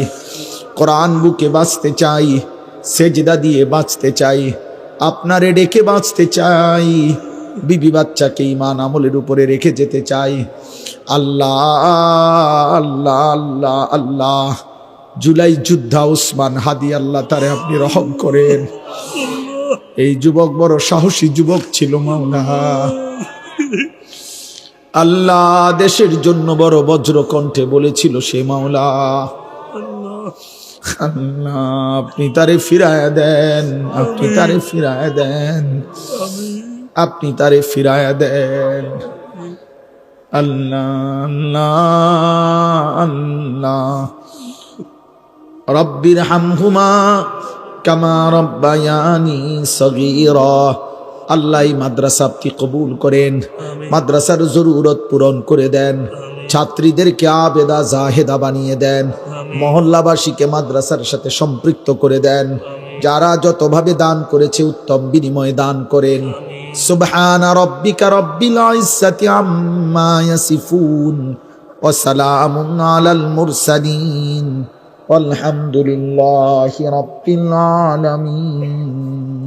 কোরআন বুকে বাঁচতে চাই, সেজদা দিয়ে বাঁচতে চাই, আপনারে ডেকে বাঁচতে চাই, বিবি বাচ্চাকে ঈমান আমলের উপরে রেখে যেতে চাই। আল্লাহ আল্লাহ আল্লাহ আল্লাহ, জুলাই যোদ্ধা উসমান হাদি, আল্লাহ তারে আপনি রহম করেন। এই যুবক বড় সাহসী যুবক ছিল মাওলা। আল্লাহ দেশের জন্য বড় বজ্র কণ্ঠে বলেছিল সে মাওলা। আল্লাহ আপনি তারে ফিরায়া দেন, আপনি তারে ফিরায়া দেন, আপনি তারে ফিরায়া দেন। আল্লাহ আল্লাহ আল্লাহ, রব্বির হামহুমা কামা রব্বায়ানি সগীরা। আল্লাহ এই মাদ্রাসা আপনি কবুল করেন, মাদ্রাসার জরুরত পূরণ করে দেন, ছাত্রীদেরকে আবেদা জাহেদা বানিয়ে দেন, মহল্লাবাসীকে মাদ্রাসার সাথে সম্পৃক্ত করে দেন। যারা যতভাবে দান করেছে উত্তম বিনিময়ে দান করেন। সুবহানা রাব্বিকা রাব্বিল ইজ্জাতি আম্মা ইয়াসিফুন ওয়া সালামুন আলাল মুরসালিন ওয়ালহামদুলিল্লাহি রাব্বিল আলামিন।